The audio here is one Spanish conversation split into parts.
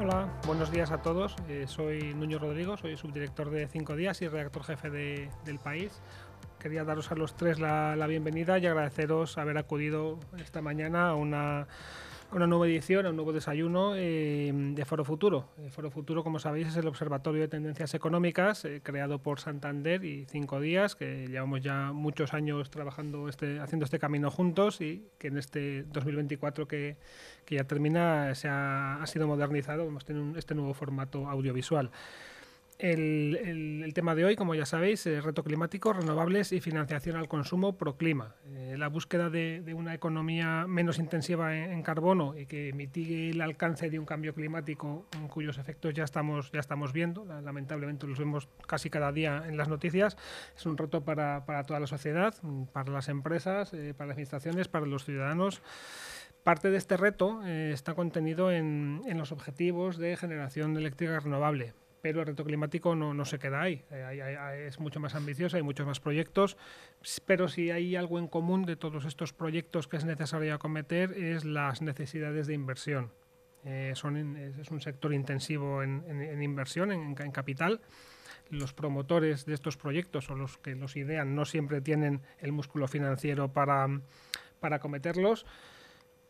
Hola, buenos días a todos. Soy Nuño Rodrigo, soy subdirector de 5 días y redactor jefe del País. Quería daros a los tres la bienvenida y agradeceros haber acudido esta mañana a una nueva edición, a un nuevo desayuno de Foro Futuro. Foro Futuro, como sabéis, es el Observatorio de Tendencias Económicas creado por Santander y 5 días, que llevamos ya muchos años trabajando haciendo este camino juntos y que en este 2024 que ya termina ha sido modernizado. Hemos tenido este nuevo formato audiovisual. El tema de hoy, como ya sabéis, es reto climático, renovables y financiación al consumo pro clima. La búsqueda de una economía menos intensiva en carbono y que mitigue el alcance de un cambio climático cuyos efectos ya estamos viendo, lamentablemente los vemos casi cada día en las noticias, es un reto para toda la sociedad, para las empresas, para las administraciones, para los ciudadanos. Parte de este reto está contenido en los objetivos de generación eléctrica renovable. Pero el reto climático no se queda ahí. Es mucho más ambicioso, hay muchos más proyectos, pero si hay algo en común de todos estos proyectos que es necesario acometer es las necesidades de inversión. Es un sector intensivo en inversión, en capital. Los promotores de estos proyectos o los que los idean no siempre tienen el músculo financiero para acometerlos.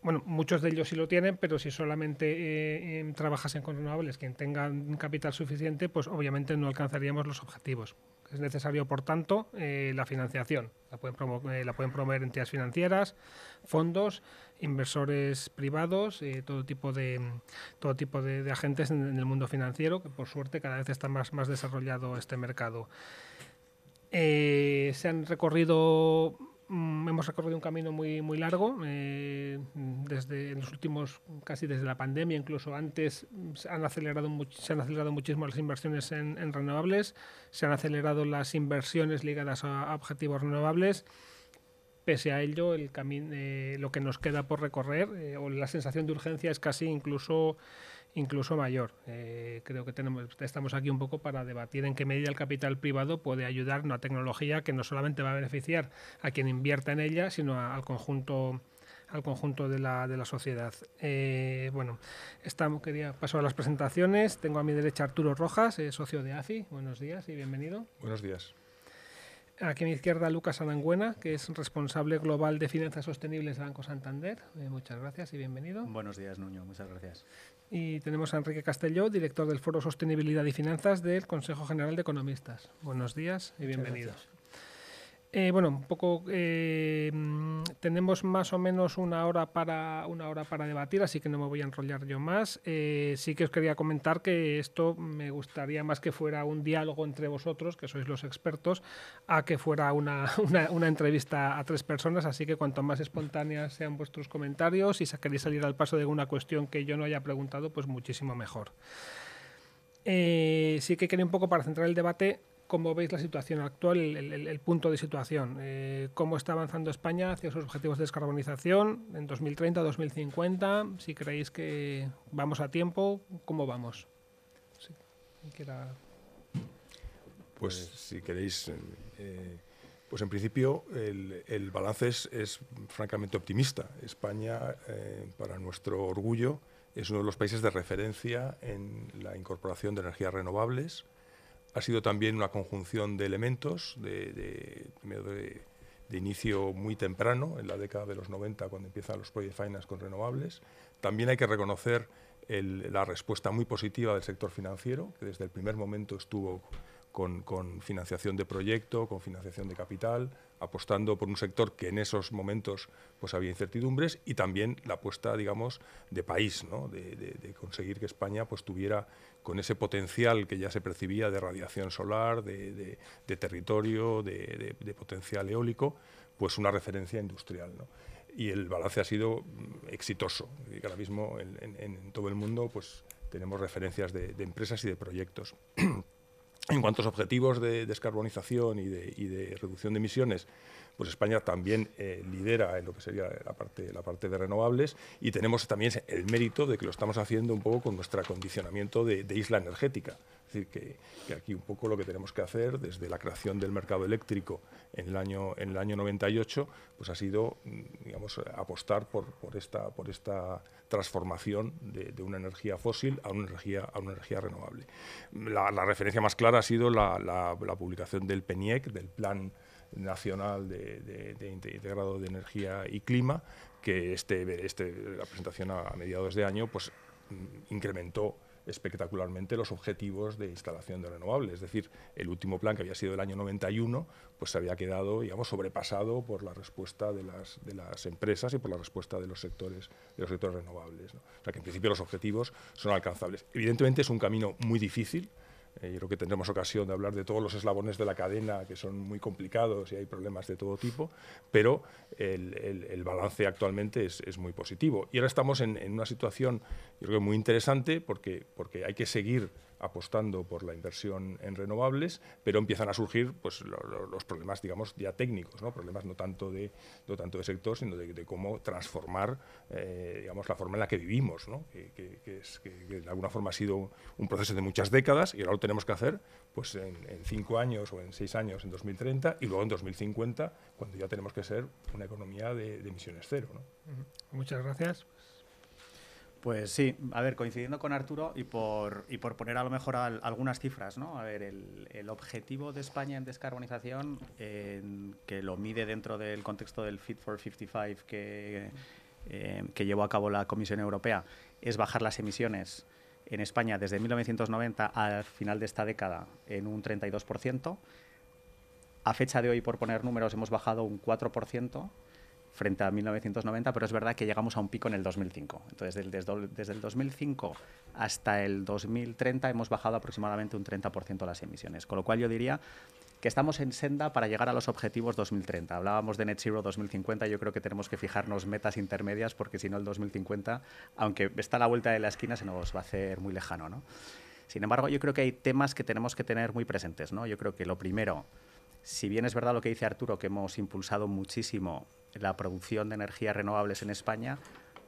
Bueno, muchos de ellos sí lo tienen, pero si solamente trabajasen con renovables, quien tenga un capital suficiente, pues obviamente no alcanzaríamos los objetivos. Es necesario, por tanto, la financiación. La pueden promover entidades financieras, fondos, inversores privados, todo tipo de agentes en el mundo financiero, que por suerte cada vez está más desarrollado este mercado. Hemos recorrido un camino muy largo, desde los últimos, casi desde la pandemia, incluso antes, se han acelerado muchísimo las inversiones en renovables, se han acelerado las inversiones ligadas a objetivos renovables. Pese a ello, lo que nos queda por recorrer, o la sensación de urgencia es casi incluso mayor. Creo que estamos aquí un poco para debatir en qué medida el capital privado puede ayudar a una tecnología que no solamente va a beneficiar a quien invierta en ella, sino al conjunto de la sociedad. Quería pasar a las presentaciones. Tengo a mi derecha Arturo Rojas, socio de AFI. Buenos días y bienvenido. Buenos días. Aquí a mi izquierda Lucas Anangüena, que es responsable global de finanzas sostenibles de Banco Santander. Muchas gracias y bienvenido. Buenos días, Nuño. Muchas gracias. Y tenemos a Enrique Castelló, director del Foro Sostenibilidad y Finanzas del Consejo General de Economistas. Buenos días y bienvenidos. Tenemos más o menos una hora para debatir, así que no me voy a enrollar yo más. Sí que os quería comentar que esto me gustaría más que fuera un diálogo entre vosotros, que sois los expertos, a que fuera una entrevista a 3 personas, así que cuanto más espontáneas sean vuestros comentarios y si queréis salir al paso de alguna cuestión que yo no haya preguntado, pues muchísimo mejor. Sí que quería un poco para centrar el debate. ¿Cómo veis la situación actual, el punto de situación? ¿Cómo está avanzando España hacia sus objetivos de descarbonización en 2030, 2050? Si creéis que vamos a tiempo, ¿cómo vamos? Sí, pues si queréis, pues en principio el balance es francamente optimista. España, para nuestro orgullo, es uno de los países de referencia en la incorporación de energías renovables. Ha sido también una conjunción de elementos de inicio muy temprano, en la década de los 90, cuando empiezan los Project Finance con renovables. También hay que reconocer la respuesta muy positiva del sector financiero, que desde el primer momento estuvo con financiación de proyecto, con financiación de capital, apostando por un sector que en esos momentos pues había incertidumbres, y también la apuesta, digamos, de país, ¿no? de conseguir que España pues tuviera, con ese potencial que ya se percibía de radiación solar, de territorio, de potencial eólico, pues una referencia industrial, ¿no? Y el balance ha sido exitoso. Ahora mismo en todo el mundo pues tenemos referencias de empresas y de proyectos. En cuanto a los objetivos de descarbonización y de reducción de emisiones, pues España también lidera en lo que sería la parte de renovables, y tenemos también el mérito de que lo estamos haciendo un poco con nuestro acondicionamiento de isla energética. Es Es decir, que aquí un poco lo que tenemos que hacer desde la creación del mercado eléctrico en el año 98, pues ha sido, digamos, apostar por esta transformación de una energía fósil a una energía renovable. La referencia más clara ha sido la publicación del PNIEC, del Plan Nacional de Integrado de Energía y Clima, que la presentación a mediados de año pues incrementó espectacularmente los objetivos de instalación de renovables. Es decir, el último plan, que había sido del año 91, pues se había quedado, digamos, sobrepasado por la respuesta de las empresas y por la respuesta de los sectores renovables, ¿no? O sea, que en principio los objetivos son alcanzables. Evidentemente es un camino muy difícil. Yo creo que tendremos ocasión de hablar de todos los eslabones de la cadena, que son muy complicados y hay problemas de todo tipo, pero el balance actualmente es muy positivo. Y ahora estamos en una situación, yo creo, muy interesante, porque hay que seguir apostando por la inversión en renovables, pero empiezan a surgir pues, los problemas, digamos, ya técnicos, ¿no? Problemas no tanto de sector, sino de cómo transformar digamos, la forma en la que vivimos, ¿no? que de alguna forma ha sido un proceso de muchas décadas y ahora lo tenemos que hacer pues, en 5 años o en 6 años, en 2030, y luego en 2050, cuando ya tenemos que ser una economía de emisiones cero, ¿no? Muchas gracias. Pues sí, a ver, coincidiendo con Arturo y por poner a lo mejor algunas cifras, ¿no? A ver, el objetivo de España en descarbonización, que lo mide dentro del contexto del Fit for 55 que llevó a cabo la Comisión Europea, es bajar las emisiones en España desde 1990 al final de esta década en un 32%. A fecha de hoy, por poner números, hemos bajado un 4%. Frente a 1990, pero es verdad que llegamos a un pico en el 2005. Entonces, desde el 2005 hasta el 2030 hemos bajado aproximadamente un 30% las emisiones, con lo cual yo diría que estamos en senda para llegar a los objetivos 2030. Hablábamos de Net Zero 2050, yo creo que tenemos que fijarnos metas intermedias, porque si no el 2050, aunque está a la vuelta de la esquina, se nos va a hacer muy lejano, ¿no? Sin embargo, yo creo que hay temas que tenemos que tener muy presentes, ¿no? Yo creo que lo primero, si bien es verdad lo que dice Arturo, que hemos impulsado muchísimo la producción de energías renovables en España,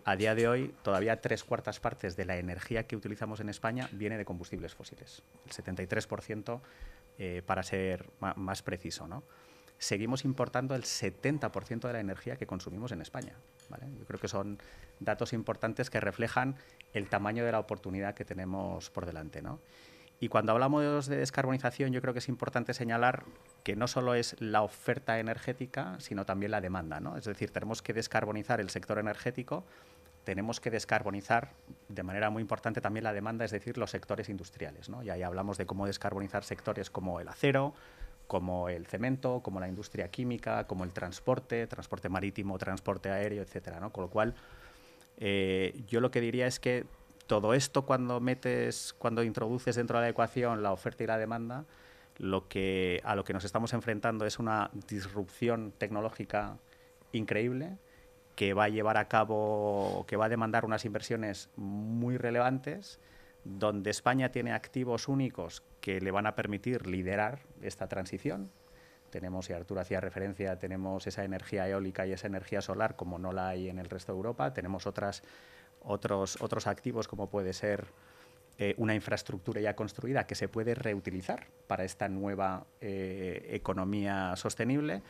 a día de hoy todavía 3/4 partes de la energía que utilizamos en España viene de combustibles fósiles, el 73% para ser más preciso, ¿no? Seguimos importando el 70% de la energía que consumimos en España, ¿vale? Yo creo que son datos importantes que reflejan el tamaño de la oportunidad que tenemos por delante, ¿no? Y cuando hablamos de descarbonización, yo creo que es importante señalar que no solo es la oferta energética, sino también la demanda, ¿no? Es decir, tenemos que descarbonizar el sector energético, tenemos que descarbonizar de manera muy importante también la demanda, es decir, los sectores industriales, ¿no? Y ahí hablamos de cómo descarbonizar sectores como el acero, como el cemento, como la industria química, como el transporte marítimo, transporte aéreo, etcétera, ¿no? Con lo cual, yo lo que diría es que todo esto cuando introduces dentro de la ecuación la oferta y la demanda, a lo que nos estamos enfrentando es una disrupción tecnológica increíble que va a llevar a cabo, que va a demandar unas inversiones muy relevantes, donde España tiene activos únicos que le van a permitir liderar esta transición. Tenemos, y Arturo hacía referencia, tenemos esa energía eólica y esa energía solar como no la hay en el resto de Europa. Tenemos otros activos como puede ser una infraestructura ya construida que se puede reutilizar para esta nueva economía sostenible.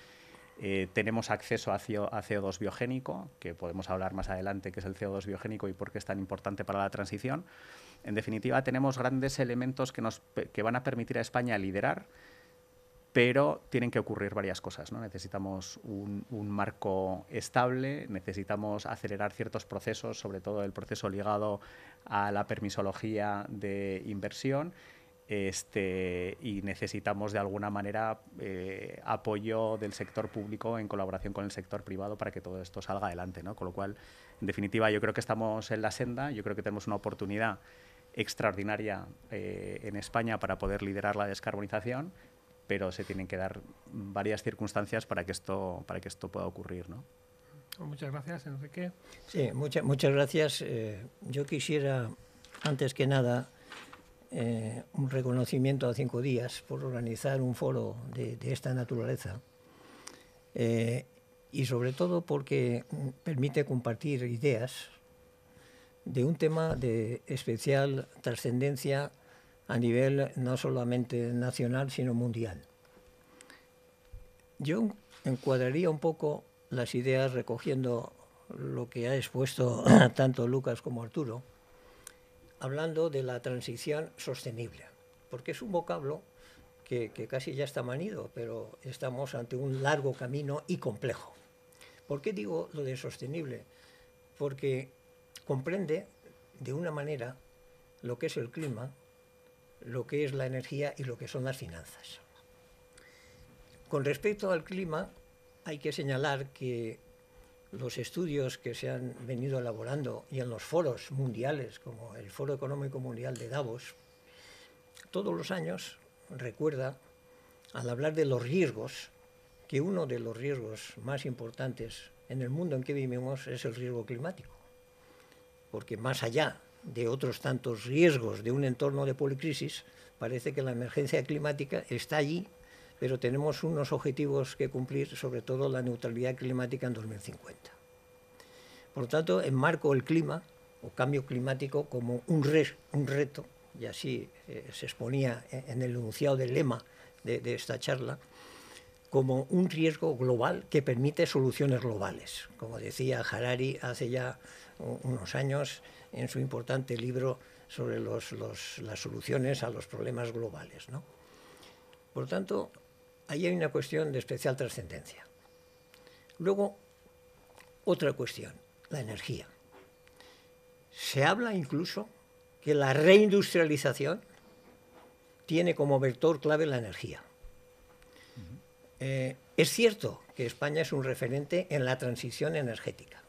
Tenemos acceso a CO2 biogénico, que podemos hablar más adelante qué es el CO2 biogénico y por qué es tan importante para la transición. En definitiva, tenemos grandes elementos que van a permitir a España liderar, pero tienen que ocurrir varias cosas, ¿no? Necesitamos un marco estable, necesitamos acelerar ciertos procesos, sobre todo el proceso ligado a la permisología de inversión, y necesitamos de alguna manera apoyo del sector público en colaboración con el sector privado para que todo esto salga adelante, ¿no? Con lo cual, en definitiva, yo creo que estamos en la senda, yo creo que tenemos una oportunidad extraordinaria en España para poder liderar la descarbonización, pero se tienen que dar varias circunstancias para que esto pueda ocurrir, ¿no? Muchas gracias, Enrique. Sí, muchas gracias. Yo quisiera, antes que nada, un reconocimiento a 5 días por organizar un foro de esta naturaleza y sobre todo porque permite compartir ideas de un tema de especial trascendencia a nivel no solamente nacional, sino mundial. Yo encuadraría un poco las ideas recogiendo lo que ha expuesto tanto Lucas como Arturo, hablando de la transición sostenible, porque es un vocablo que casi ya está manido, pero estamos ante un largo camino y complejo. ¿Por qué digo lo de sostenible? Porque comprende de una manera lo que es el clima, lo que es la energía y lo que son las finanzas. Con respecto al clima, hay que señalar que los estudios que se han venido elaborando y en los foros mundiales, como el Foro Económico Mundial de Davos, todos los años recuerda, al hablar de los riesgos, que uno de los riesgos más importantes en el mundo en que vivimos es el riesgo climático. Porque más allá de otros tantos riesgos de un entorno de policrisis, parece que la emergencia climática está allí, pero tenemos unos objetivos que cumplir, sobre todo la neutralidad climática en 2050. Por lo tanto, enmarco el clima o cambio climático como un reto, y así se exponía en el enunciado del lema de esta charla, como un riesgo global que permite soluciones globales. Como decía Harari hace ya unos años en su importante libro sobre las soluciones a los problemas globales, ¿no? Por lo tanto, ahí hay una cuestión de especial trascendencia. Luego, otra cuestión, la energía. Se habla incluso que la reindustrialización tiene como vector clave la energía. Es cierto que España es un referente en la transición energética,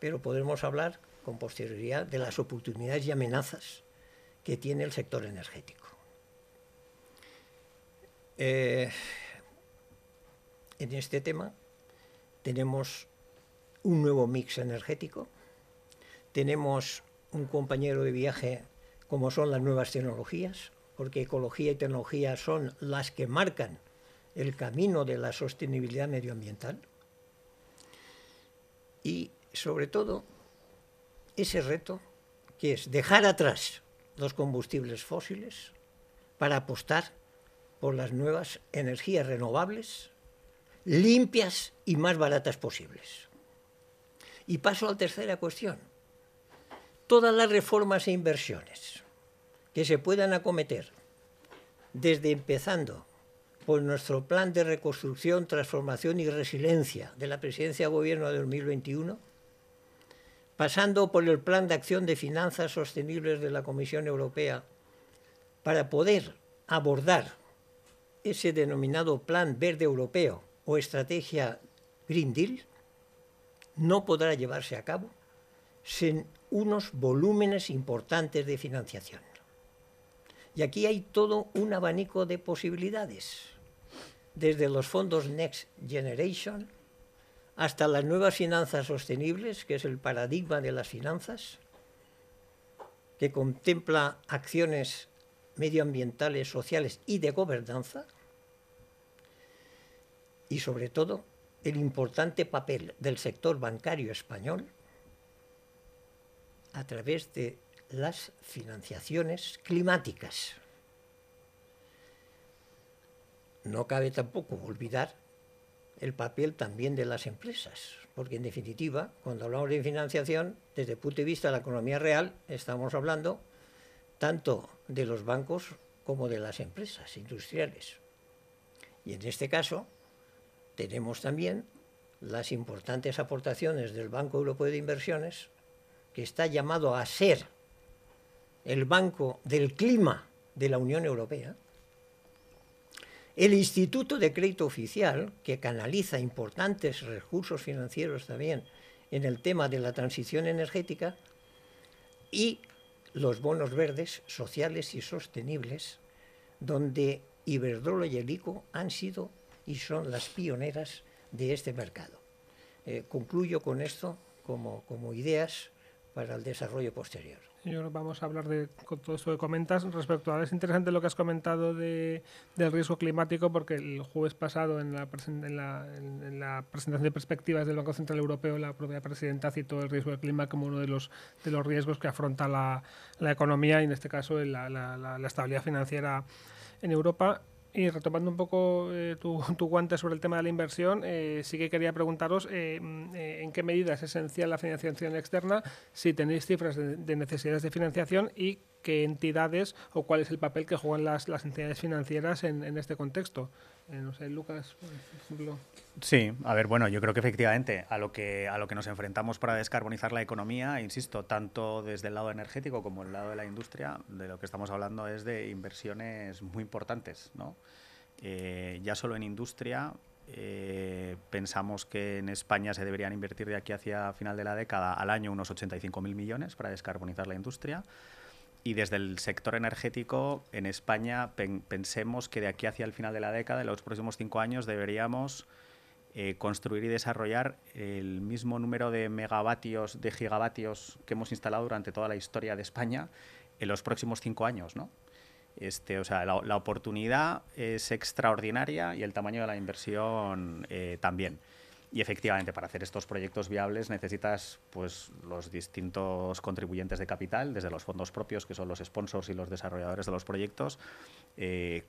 pero podemos hablar con posterioridad de las oportunidades y amenazas que tiene el sector energético. En este tema tenemos un nuevo mix energético, tenemos un compañero de viaje como son las nuevas tecnologías, porque ecología y tecnología son las que marcan el camino de la sostenibilidad medioambiental y, sobre todo, ese reto que es dejar atrás los combustibles fósiles para apostar por las nuevas energías renovables, limpias y más baratas posibles. Y paso a la tercera cuestión. Todas las reformas e inversiones que se puedan acometer, desde empezando por nuestro plan de reconstrucción, transformación y resiliencia de la Presidencia de Gobierno de 2021, pasando por el Plan de Acción de Finanzas Sostenibles de la Comisión Europea, para poder abordar ese denominado Plan Verde Europeo o Estrategia Green Deal, no podrá llevarse a cabo sin unos volúmenes importantes de financiación. Y aquí hay todo un abanico de posibilidades, desde los fondos Next Generation hasta las nuevas finanzas sostenibles, que es el paradigma de las finanzas, que contempla acciones medioambientales, sociales y de gobernanza, y sobre todo el importante papel del sector bancario español a través de las financiaciones climáticas. No cabe tampoco olvidar el papel también de las empresas, porque en definitiva, cuando hablamos de financiación, desde el punto de vista de la economía real, estamos hablando tanto de los bancos como de las empresas industriales. Y en este caso, tenemos también las importantes aportaciones del Banco Europeo de Inversiones, que está llamado a ser el Banco del Clima de la Unión Europea, el Instituto de Crédito Oficial, que canaliza importantes recursos financieros también en el tema de la transición energética, y los bonos verdes sociales y sostenibles, donde Iberdrola y el ICO han sido y son las pioneras de este mercado. Concluyo con esto como ideas para el desarrollo posterior. Señor, vamos a hablar con todo esto que comentas. Respecto a, es interesante lo que has comentado del riesgo climático, porque el jueves pasado en la presentación de perspectivas del Banco Central Europeo, la propia presidenta citó el riesgo del clima como uno de los riesgos que afronta la economía y en este caso la estabilidad financiera en Europa. Y retomando un poco tu guante sobre el tema de la inversión, sí que quería preguntaros en qué medida es esencial la financiación externa, si tenéis cifras de necesidades de financiación y qué entidades o cuál es el papel que juegan las entidades financieras en este contexto. No sé, Lucas, por ejemplo. Sí, a ver, bueno, yo creo que efectivamente a lo que nos enfrentamos para descarbonizar la economía, insisto, tanto desde el lado energético como el lado de la industria, de lo que estamos hablando es de inversiones muy importantes, ¿no? Ya solo en industria pensamos que en España se deberían invertir de aquí hacia final de la década al año unos 85.000 millones para descarbonizar la industria. Y desde el sector energético, en España, pensemos que de aquí hacia el final de la década, en los próximos 5 años, deberíamos construir y desarrollar el mismo número de megavatios, de gigavatios que hemos instalado durante toda la historia de España en los próximos 5 años, ¿no? O sea, la oportunidad es extraordinaria y el tamaño de la inversión también. Y efectivamente, para hacer estos proyectos viables necesitas pues, los distintos contribuyentes de capital, desde los fondos propios, que son los sponsors y los desarrolladores de los proyectos,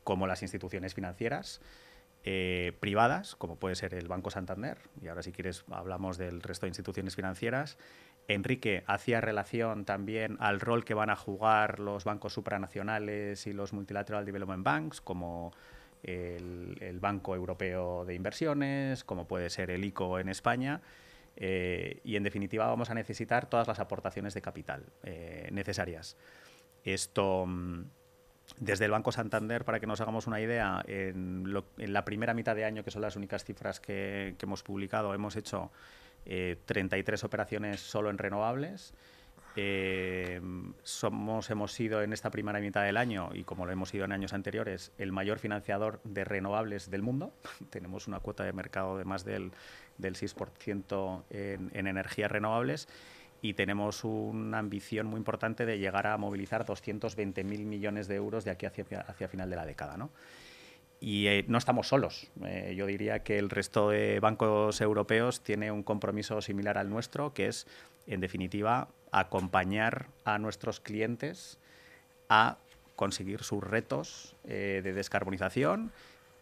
como las instituciones financieras privadas, como puede ser el Banco Santander, y ahora si quieres hablamos del resto de instituciones financieras. Enrique hacía relación también al rol que van a jugar los bancos supranacionales y los Multilateral Development Banks, como el Banco Europeo de Inversiones, como puede ser el ICO en España, y en definitiva vamos a necesitar todas las aportaciones de capital necesarias. Esto, desde el Banco Santander, para que nos hagamos una idea, en la primera mitad de año, que son las únicas cifras que hemos publicado, hemos hecho 33 operaciones solo en renovables. Hemos sido en esta primera mitad del año, y como lo hemos sido en años anteriores, el mayor financiador de renovables del mundo. Tenemos una cuota de mercado de más del 6% en energías renovables y tenemos una ambición muy importante de llegar a movilizar 220.000 millones de euros de aquí hacia final de la década, ¿no? Y no estamos solos. Yo diría que el resto de bancos europeos tiene un compromiso similar al nuestro, que es, en definitiva, acompañar a nuestros clientes a conseguir sus retos de descarbonización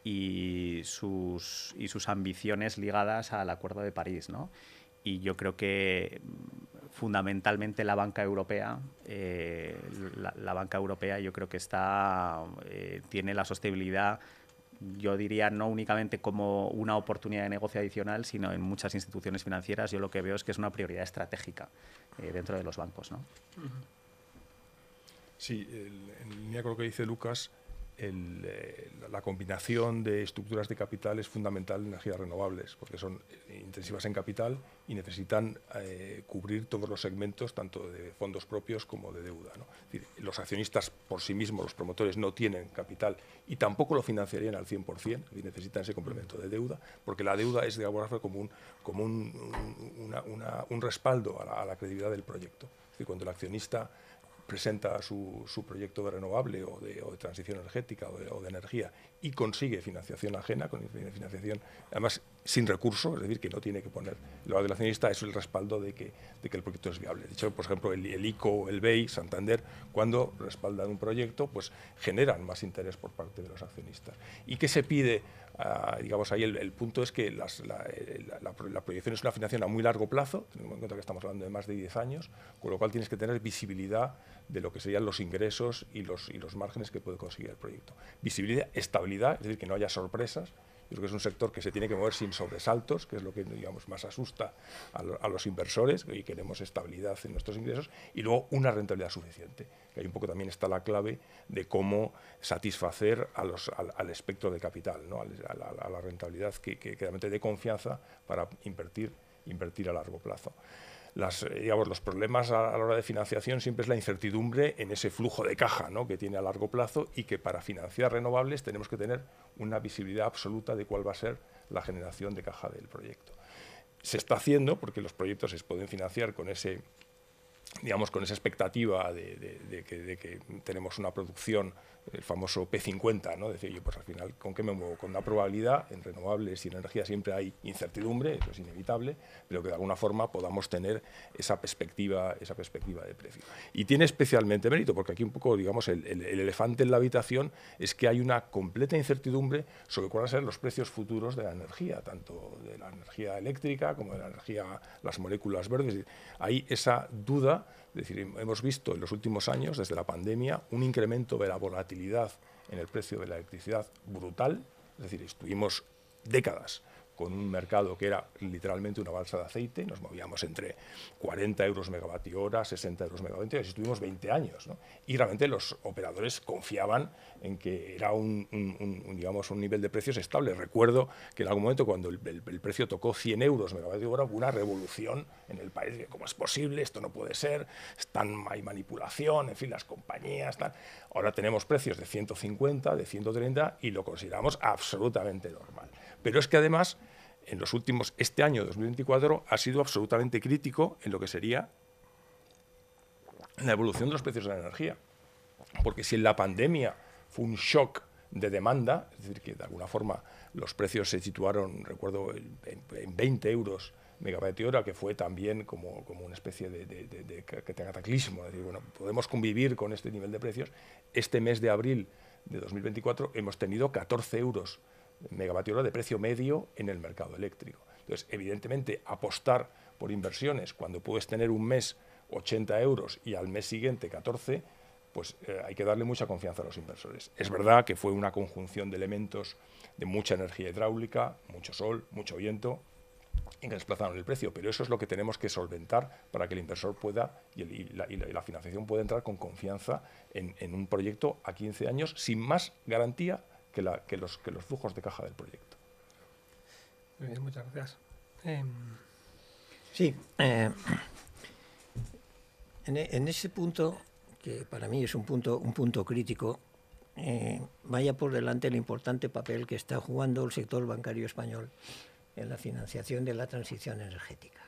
y sus ambiciones ligadas al Acuerdo de París, ¿no? Y yo creo que fundamentalmente la banca europea, yo creo que tiene la sostenibilidad, yo diría, no únicamente como una oportunidad de negocio adicional, sino en muchas instituciones financieras. Yo lo que veo es que es una prioridad estratégica dentro de los bancos, ¿no? Sí, en línea con lo que dice Lucas, la combinación de estructuras de capital es fundamental en energías renovables, porque son intensivas en capital y necesitan cubrir todos los segmentos, tanto de fondos propios como de deuda, ¿no? Es decir, los accionistas por sí mismos, los promotores, no tienen capital y tampoco lo financiarían al 100%, y necesitan ese complemento de deuda, porque la deuda es de alguna forma como un respaldo a la credibilidad del proyecto. Es decir, cuando el accionista presenta su proyecto de renovable o de transición energética o de energía y consigue financiación ajena, con financiación además sin recurso, es decir, que no tiene que poner el lado del accionista, es el respaldo de que el proyecto es viable. De hecho, por ejemplo, el ICO, el BEI, Santander, cuando respaldan un proyecto, pues generan más interés por parte de los accionistas. ¿Y qué se pide? Digamos, ahí el punto es que la proyección es una financiación a muy largo plazo, teniendo en cuenta que estamos hablando de más de 10 años, con lo cual tienes que tener visibilidad de lo que serían los ingresos y los márgenes que puede conseguir el proyecto. Visibilidad, estabilidad, es decir, que no haya sorpresas. Yo creo que es un sector que se tiene que mover sin sobresaltos, que es lo que, digamos, más asusta a los inversores, y queremos estabilidad en nuestros ingresos, y luego una rentabilidad suficiente, que ahí un poco también está la clave de cómo satisfacer al espectro de capital, ¿no? a la rentabilidad que realmente dé confianza para invertir a largo plazo. Los problemas a la hora de financiación siempre es la incertidumbre en ese flujo de caja, ¿no? que tiene a largo plazo, y que para financiar renovables tenemos que tener una visibilidad absoluta de cuál va a ser la generación de caja del proyecto. Se está haciendo porque los proyectos se pueden financiar con ese digamos, con esa expectativa de que tenemos una producción, el famoso P50, ¿no? Decir, yo, pues al final, ¿con qué me muevo? Con una probabilidad, en renovables y en energía siempre hay incertidumbre, eso es inevitable, pero que de alguna forma podamos tener esa perspectiva de precio. Y tiene especialmente mérito, porque aquí un poco, digamos, el elefante en la habitación es que hay una completa incertidumbre sobre cuáles van a ser los precios futuros de la energía, tanto de la energía eléctrica como de la energía, las moléculas verdes. Hay esa duda. Es decir, hemos visto en los últimos años, desde la pandemia, un incremento de la volatilidad en el precio de la electricidad brutal. Es decir, estuvimos décadas con un mercado que era literalmente una balsa de aceite, nos movíamos entre 40 euros megavatio hora, 60 euros megavatio hora, y estuvimos 20 años, ¿no? Y realmente los operadores confiaban en que era digamos, un nivel de precios estable. Recuerdo que en algún momento, cuando el precio tocó 100 euros megavatio hora, hubo una revolución en el país, de cómo es posible, esto no puede ser, hay manipulación, en fin, las compañías, tal. Ahora tenemos precios de 150, de 130, y lo consideramos absolutamente normal. Pero es que además, en los últimos, este año 2024 ha sido absolutamente crítico en lo que sería la evolución de los precios de la energía. Porque si en la pandemia fue un shock de demanda, es decir, que de alguna forma los precios se situaron, recuerdo, en 20 euros megavatio hora, que fue también como una especie de cataclismo. Es decir, bueno, podemos convivir con este nivel de precios. Este mes de abril de 2024 hemos tenido 14 euros megavatio hora de precio medio en el mercado eléctrico. Entonces, evidentemente, apostar por inversiones cuando puedes tener un mes 80 euros y al mes siguiente 14, pues hay que darle mucha confianza a los inversores. Es verdad que fue una conjunción de elementos de mucha energía hidráulica, mucho sol, mucho viento, en que desplazaron el precio, pero eso es lo que tenemos que solventar para que el inversor pueda y la financiación pueda entrar con confianza en un proyecto a 15 años sin más garantía que los flujos de caja del proyecto. Muy bien, muchas gracias. Sí, en ese punto, que para mí es un punto crítico, vaya por delante el importante papel que está jugando el sector bancario español en la financiación de la transición energética.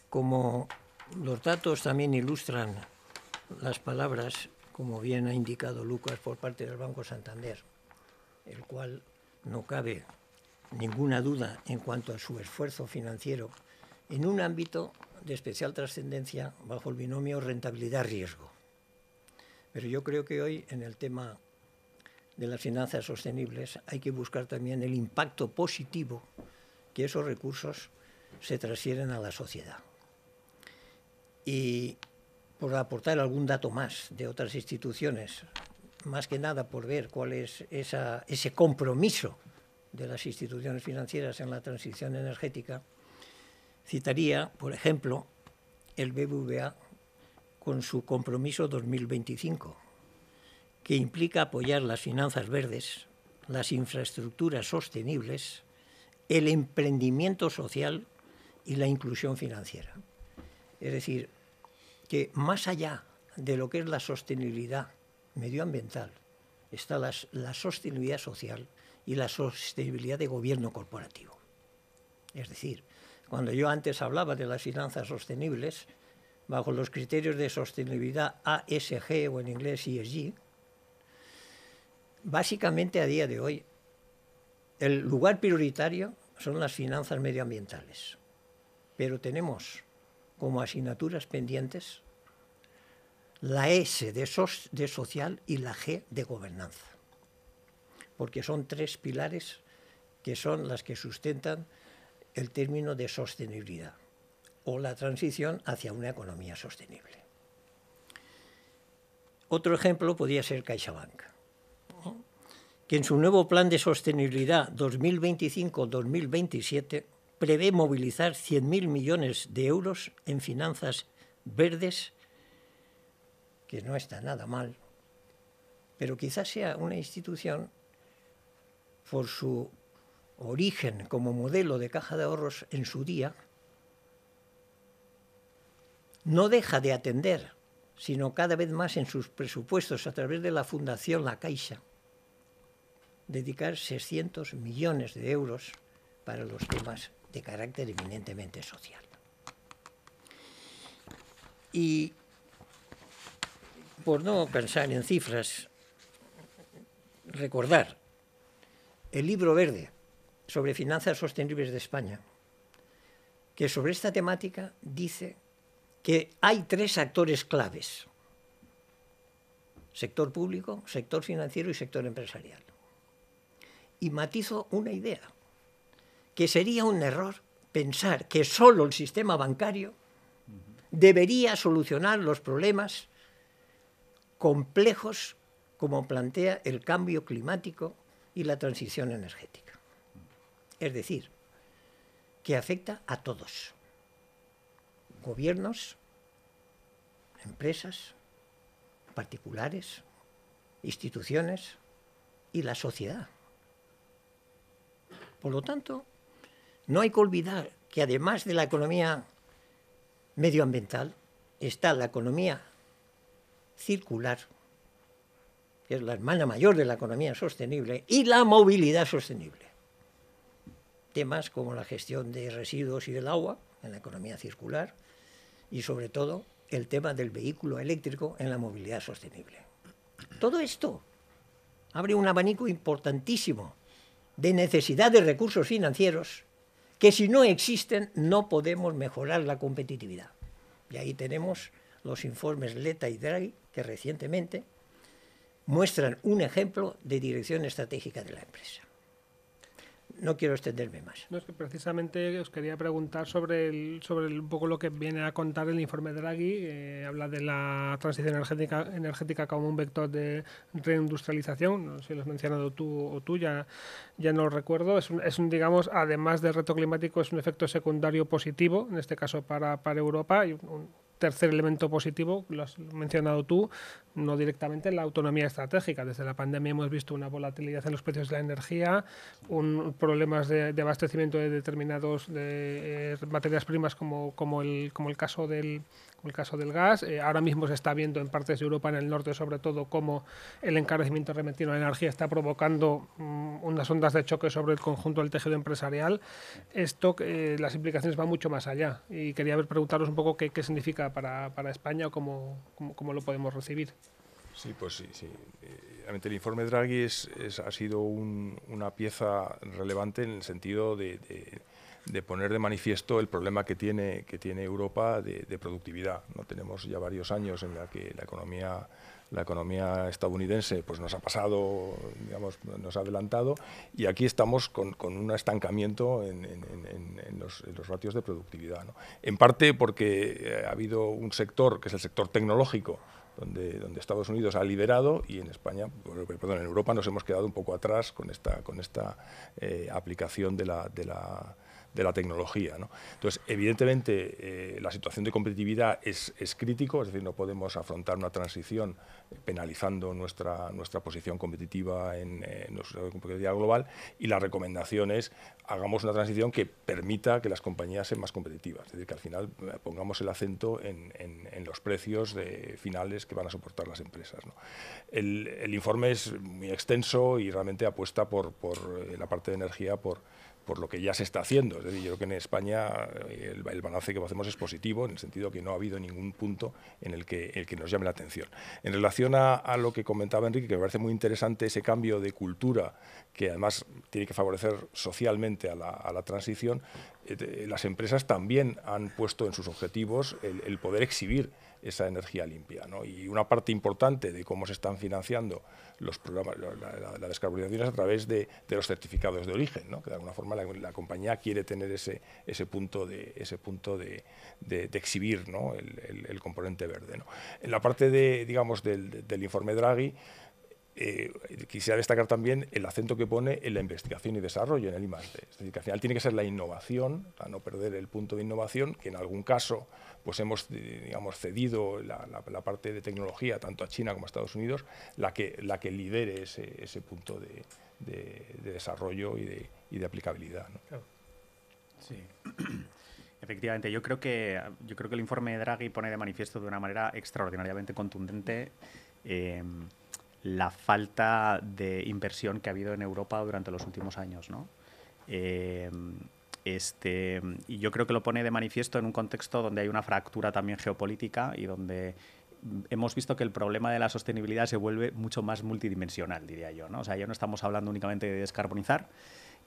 Como los datos también ilustran las palabras, como bien ha indicado Lucas, por parte del Banco Santander, el cual no cabe ninguna duda en cuanto a su esfuerzo financiero en un ámbito de especial trascendencia bajo el binomio rentabilidad-riesgo. Pero yo creo que hoy, en el tema de las finanzas sostenibles, hay que buscar también el impacto positivo que esos recursos se transfieren a la sociedad. Y por aportar algún dato más de otras instituciones, más que nada por ver cuál es ese compromiso de las instituciones financieras en la transición energética, citaría, por ejemplo, el BBVA con su compromiso 2025, que implica apoyar las finanzas verdes, las infraestructuras sostenibles, el emprendimiento social y la inclusión financiera. Es decir, que más allá de lo que es la sostenibilidad medioambiental, está la sostenibilidad social y la sostenibilidad de gobierno corporativo. Es decir, cuando yo antes hablaba de las finanzas sostenibles, bajo los criterios de sostenibilidad ASG o en inglés ESG, básicamente a día de hoy el lugar prioritario son las finanzas medioambientales, pero tenemos como asignaturas pendientes la S de social y la G de gobernanza, porque son tres pilares que son las que sustentan el término de sostenibilidad o la transición hacia una economía sostenible. Otro ejemplo podría ser CaixaBank, que en su nuevo plan de sostenibilidad 2025-2027 prevé movilizar 100.000 millones de euros en finanzas verdes, que no está nada mal, pero quizás sea una institución, por su origen como modelo de caja de ahorros en su día, no deja de atender, sino cada vez más en sus presupuestos a través de la Fundación La Caixa, dedicar 600 millones de euros para los temas de carácter eminentemente social. Y por no cansar en cifras, recordar el libro verde sobre finanzas sostenibles de España, que sobre esta temática dice que hay 3 actores claves: sector público, sector financiero y sector empresarial. Y matizo una idea, que sería un error pensar que solo el sistema bancario debería solucionar los problemas complejos como plantea el cambio climático y la transición energética. Es decir, que afecta a todos: gobiernos, empresas, particulares, instituciones y la sociedad. Por lo tanto, no hay que olvidar que además de la economía medioambiental está la economía circular, que es la hermana mayor de la economía sostenible, y la movilidad sostenible. Temas como la gestión de residuos y del agua en la economía circular y sobre todo el tema del vehículo eléctrico en la movilidad sostenible. Todo esto abre un abanico importantísimo de necesidad de recursos financieros que si no existen no podemos mejorar la competitividad. Y ahí tenemos los informes Letta y Draghi que recientemente muestran un ejemplo de dirección estratégica de la empresa. No quiero extenderme más. No, es que precisamente os quería preguntar sobre un poco lo que viene a contar el informe Draghi. Habla de la transición energética como un vector de reindustrialización. No sé si lo has mencionado tú o tú, ya no lo recuerdo. Digamos, además del reto climático, es un efecto secundario positivo, en este caso para Europa, y un tercer elemento positivo, lo has mencionado tú, no directamente, la autonomía estratégica. Desde la pandemia hemos visto una volatilidad en los precios de la energía, problemas de abastecimiento de determinados materias primas como el caso del gas. Ahora mismo se está viendo en partes de Europa, en el norte sobre todo, cómo el encarecimiento repentino de la energía está provocando unas ondas de choque sobre el conjunto del tejido empresarial. Esto, las implicaciones van mucho más allá, y quería preguntaros un poco qué significa para España o cómo lo podemos recibir. Sí, pues sí. Realmente el informe Draghi ha sido una pieza relevante en el sentido de poner de manifiesto el problema que tiene Europa de productividad. No tenemos ya varios años en la que la economía estadounidense pues nos ha pasado, digamos, nos ha adelantado, y aquí estamos con un estancamiento en los ratios de productividad, ¿no? En parte porque ha habido un sector, que es el sector tecnológico, donde Estados Unidos ha liderado, y en España, en Europa nos hemos quedado un poco atrás con esta aplicación de la tecnología, ¿no? Entonces, evidentemente, la situación de competitividad es crítico, es decir, no podemos afrontar una transición penalizando nuestra posición competitiva en nuestra competitividad global, y la recomendación es hagamos una transición que permita que las compañías sean más competitivas, es decir, que al final pongamos el acento en los precios finales que van a soportar las empresas, ¿no? El informe es muy extenso y realmente apuesta por la parte de energía por lo que ya se está haciendo. Es decir, yo creo que en España el balance que hacemos es positivo, en el sentido que no ha habido ningún punto en el que nos llame la atención. En relación a lo que comentaba Enrique, que me parece muy interesante ese cambio de cultura, que además tiene que favorecer socialmente a la transición, las empresas también han puesto en sus objetivos el poder exhibir esa energía limpia, ¿no? Y una parte importante de cómo se están financiando los programas, la descarbonización, es a través de los certificados de origen, ¿no? Que de alguna forma la compañía quiere tener ese punto de exhibir, ¿no? el componente verde, ¿no? En la parte del informe Draghi, quisiera destacar también el acento que pone en la investigación y desarrollo, en el I+D. Es decir, que al final tiene que ser la innovación, a no perder el punto de innovación, que en algún caso pues hemos cedido la parte de tecnología tanto a China como a Estados Unidos, la que lidere ese punto de desarrollo y de aplicabilidad, ¿no? Claro. Sí. Efectivamente, yo creo que el informe de Draghi pone de manifiesto de una manera extraordinariamente contundente la falta de inversión que ha habido en Europa durante los últimos años, ¿no? Y yo creo que lo pone de manifiesto en un contexto donde hay una fractura también geopolítica y donde hemos visto que el problema de la sostenibilidad se vuelve mucho más multidimensional, diría yo, ¿no? O sea, ya no estamos hablando únicamente de descarbonizar,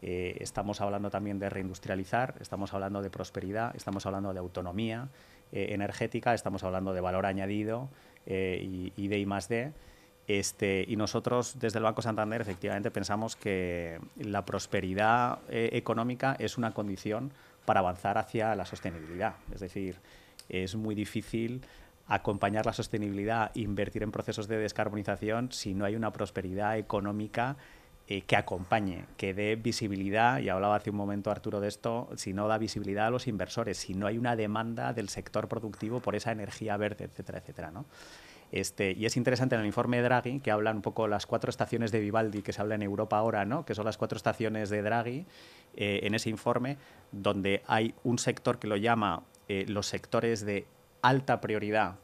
estamos hablando también de reindustrializar, estamos hablando de prosperidad, estamos hablando de autonomía energética, estamos hablando de valor añadido y de I+D. Y nosotros, desde el Banco Santander, efectivamente pensamos que la prosperidad económica es una condición para avanzar hacia la sostenibilidad. Es decir, es muy difícil acompañar la sostenibilidad, invertir en procesos de descarbonización si no hay una prosperidad económica que acompañe, que dé visibilidad, y hablaba hace un momento Arturo de esto, si no da visibilidad a los inversores, si no hay una demanda del sector productivo por esa energía verde, etcétera, etcétera, ¿no? Y es interesante en el informe de Draghi, que hablan un poco las 4 estaciones de Vivaldi que se habla en Europa ahora, ¿no? Que son las 4 estaciones de Draghi, en ese informe, donde hay un sector que lo llama los sectores de alta prioridad,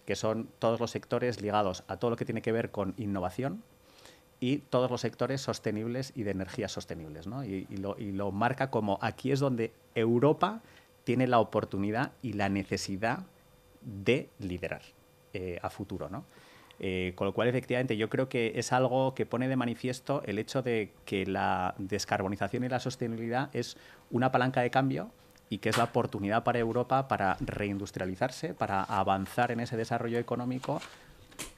que son todos los sectores ligados a todo lo que tiene que ver con innovación y todos los sectores sostenibles y de energías sostenibles, ¿no? Y lo marca como aquí es donde Europa tiene la oportunidad y la necesidad de liderar a futuro, ¿no? Con lo cual, efectivamente, yo creo que es algo que pone de manifiesto el hecho de que la descarbonización y la sostenibilidad es una palanca de cambio y que es la oportunidad para Europa para reindustrializarse, para avanzar en ese desarrollo económico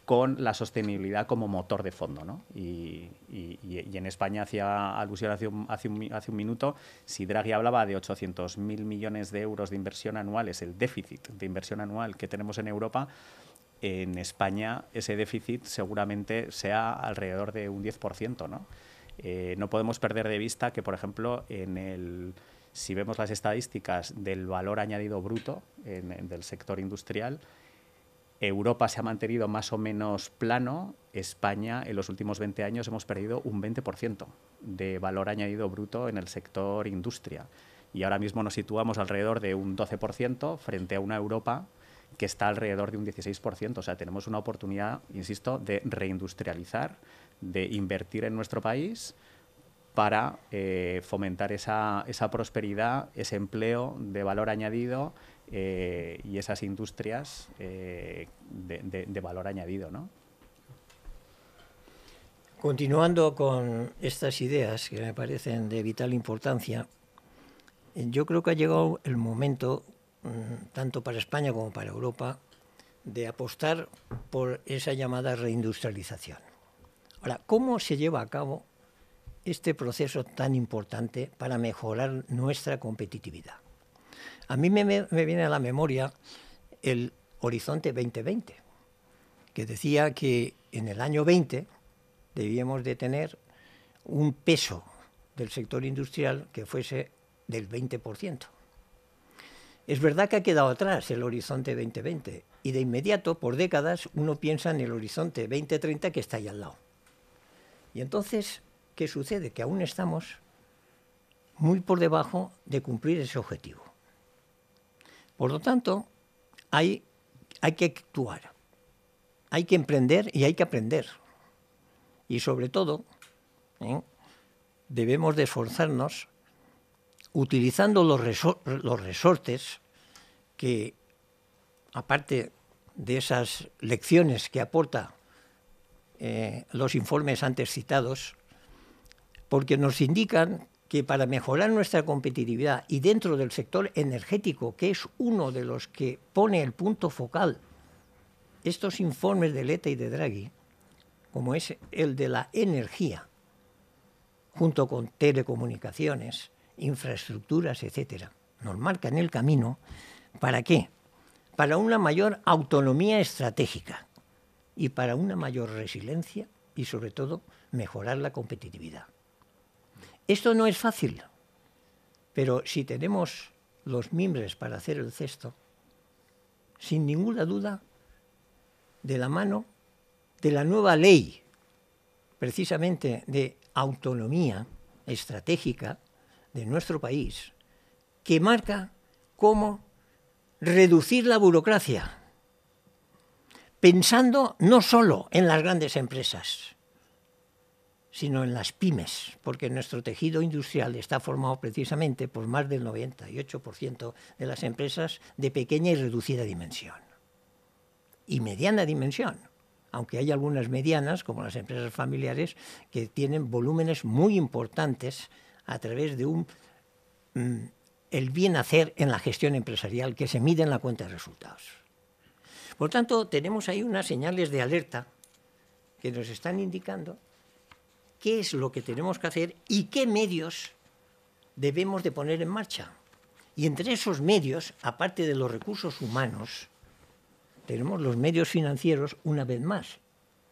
con la sostenibilidad como motor de fondo, ¿no? Y en España hacía alusión hace un minuto, si Draghi hablaba de 800.000 millones de euros de inversión anuales, el déficit de inversión anual que tenemos en Europa, en España ese déficit seguramente sea alrededor de un 10%, ¿no? No podemos perder de vista que, por ejemplo, si vemos las estadísticas del valor añadido bruto del sector industrial, Europa se ha mantenido más o menos plano. España, en los últimos 20 años, hemos perdido un 20% de valor añadido bruto en el sector industria. Y ahora mismo nos situamos alrededor de un 12% frente a una Europa que está alrededor de un 16%. O sea, tenemos una oportunidad, insisto, de reindustrializar, de invertir en nuestro país para fomentar esa prosperidad, ese empleo de valor añadido y esas industrias de valor añadido, ¿no? Continuando con estas ideas que me parecen de vital importancia, yo creo que ha llegado el momento, tanto para España como para Europa, de apostar por esa llamada reindustrialización. Ahora, ¿cómo se lleva a cabo este proceso tan importante para mejorar nuestra competitividad? A mí me viene a la memoria el Horizonte 2020, que decía que en el año 20 debíamos de tener un peso del sector industrial que fuese del 20%. Es verdad que ha quedado atrás el Horizonte 2020 y de inmediato, por décadas, uno piensa en el Horizonte 2030 que está ahí al lado. Y entonces, ¿qué sucede? Que aún estamos muy por debajo de cumplir ese objetivo. Por lo tanto, hay que actuar, hay que emprender y hay que aprender. Y sobre todo, debemos de esforzarnos utilizando los resortes que, aparte de esas lecciones que aporta los informes antes citados, porque nos indican que para mejorar nuestra competitividad y dentro del sector energético, que es uno de los que pone el punto focal estos informes de Letta y de Draghi, como es el de la energía, junto con telecomunicaciones, infraestructuras, etcétera, nos marcan el camino. ¿Para qué? Para una mayor autonomía estratégica y para una mayor resiliencia y, sobre todo, mejorar la competitividad. Esto no es fácil, pero si tenemos los mimbres para hacer el cesto, sin ninguna duda, de la mano de la nueva ley, precisamente de autonomía estratégica de nuestro país, que marca cómo reducir la burocracia, pensando no solo en las grandes empresas, sino en las pymes, porque nuestro tejido industrial está formado precisamente por más del 98% de las empresas de pequeña y reducida dimensión. Y mediana dimensión, aunque hay algunas medianas, como las empresas familiares, que tienen volúmenes muy importantes a través de el bien hacer en la gestión empresarial que se mide en la cuenta de resultados. Por tanto, tenemos ahí unas señales de alerta que nos están indicando qué es lo que tenemos que hacer y qué medios debemos de poner en marcha. Y entre esos medios, aparte de los recursos humanos, tenemos los medios financieros una vez más.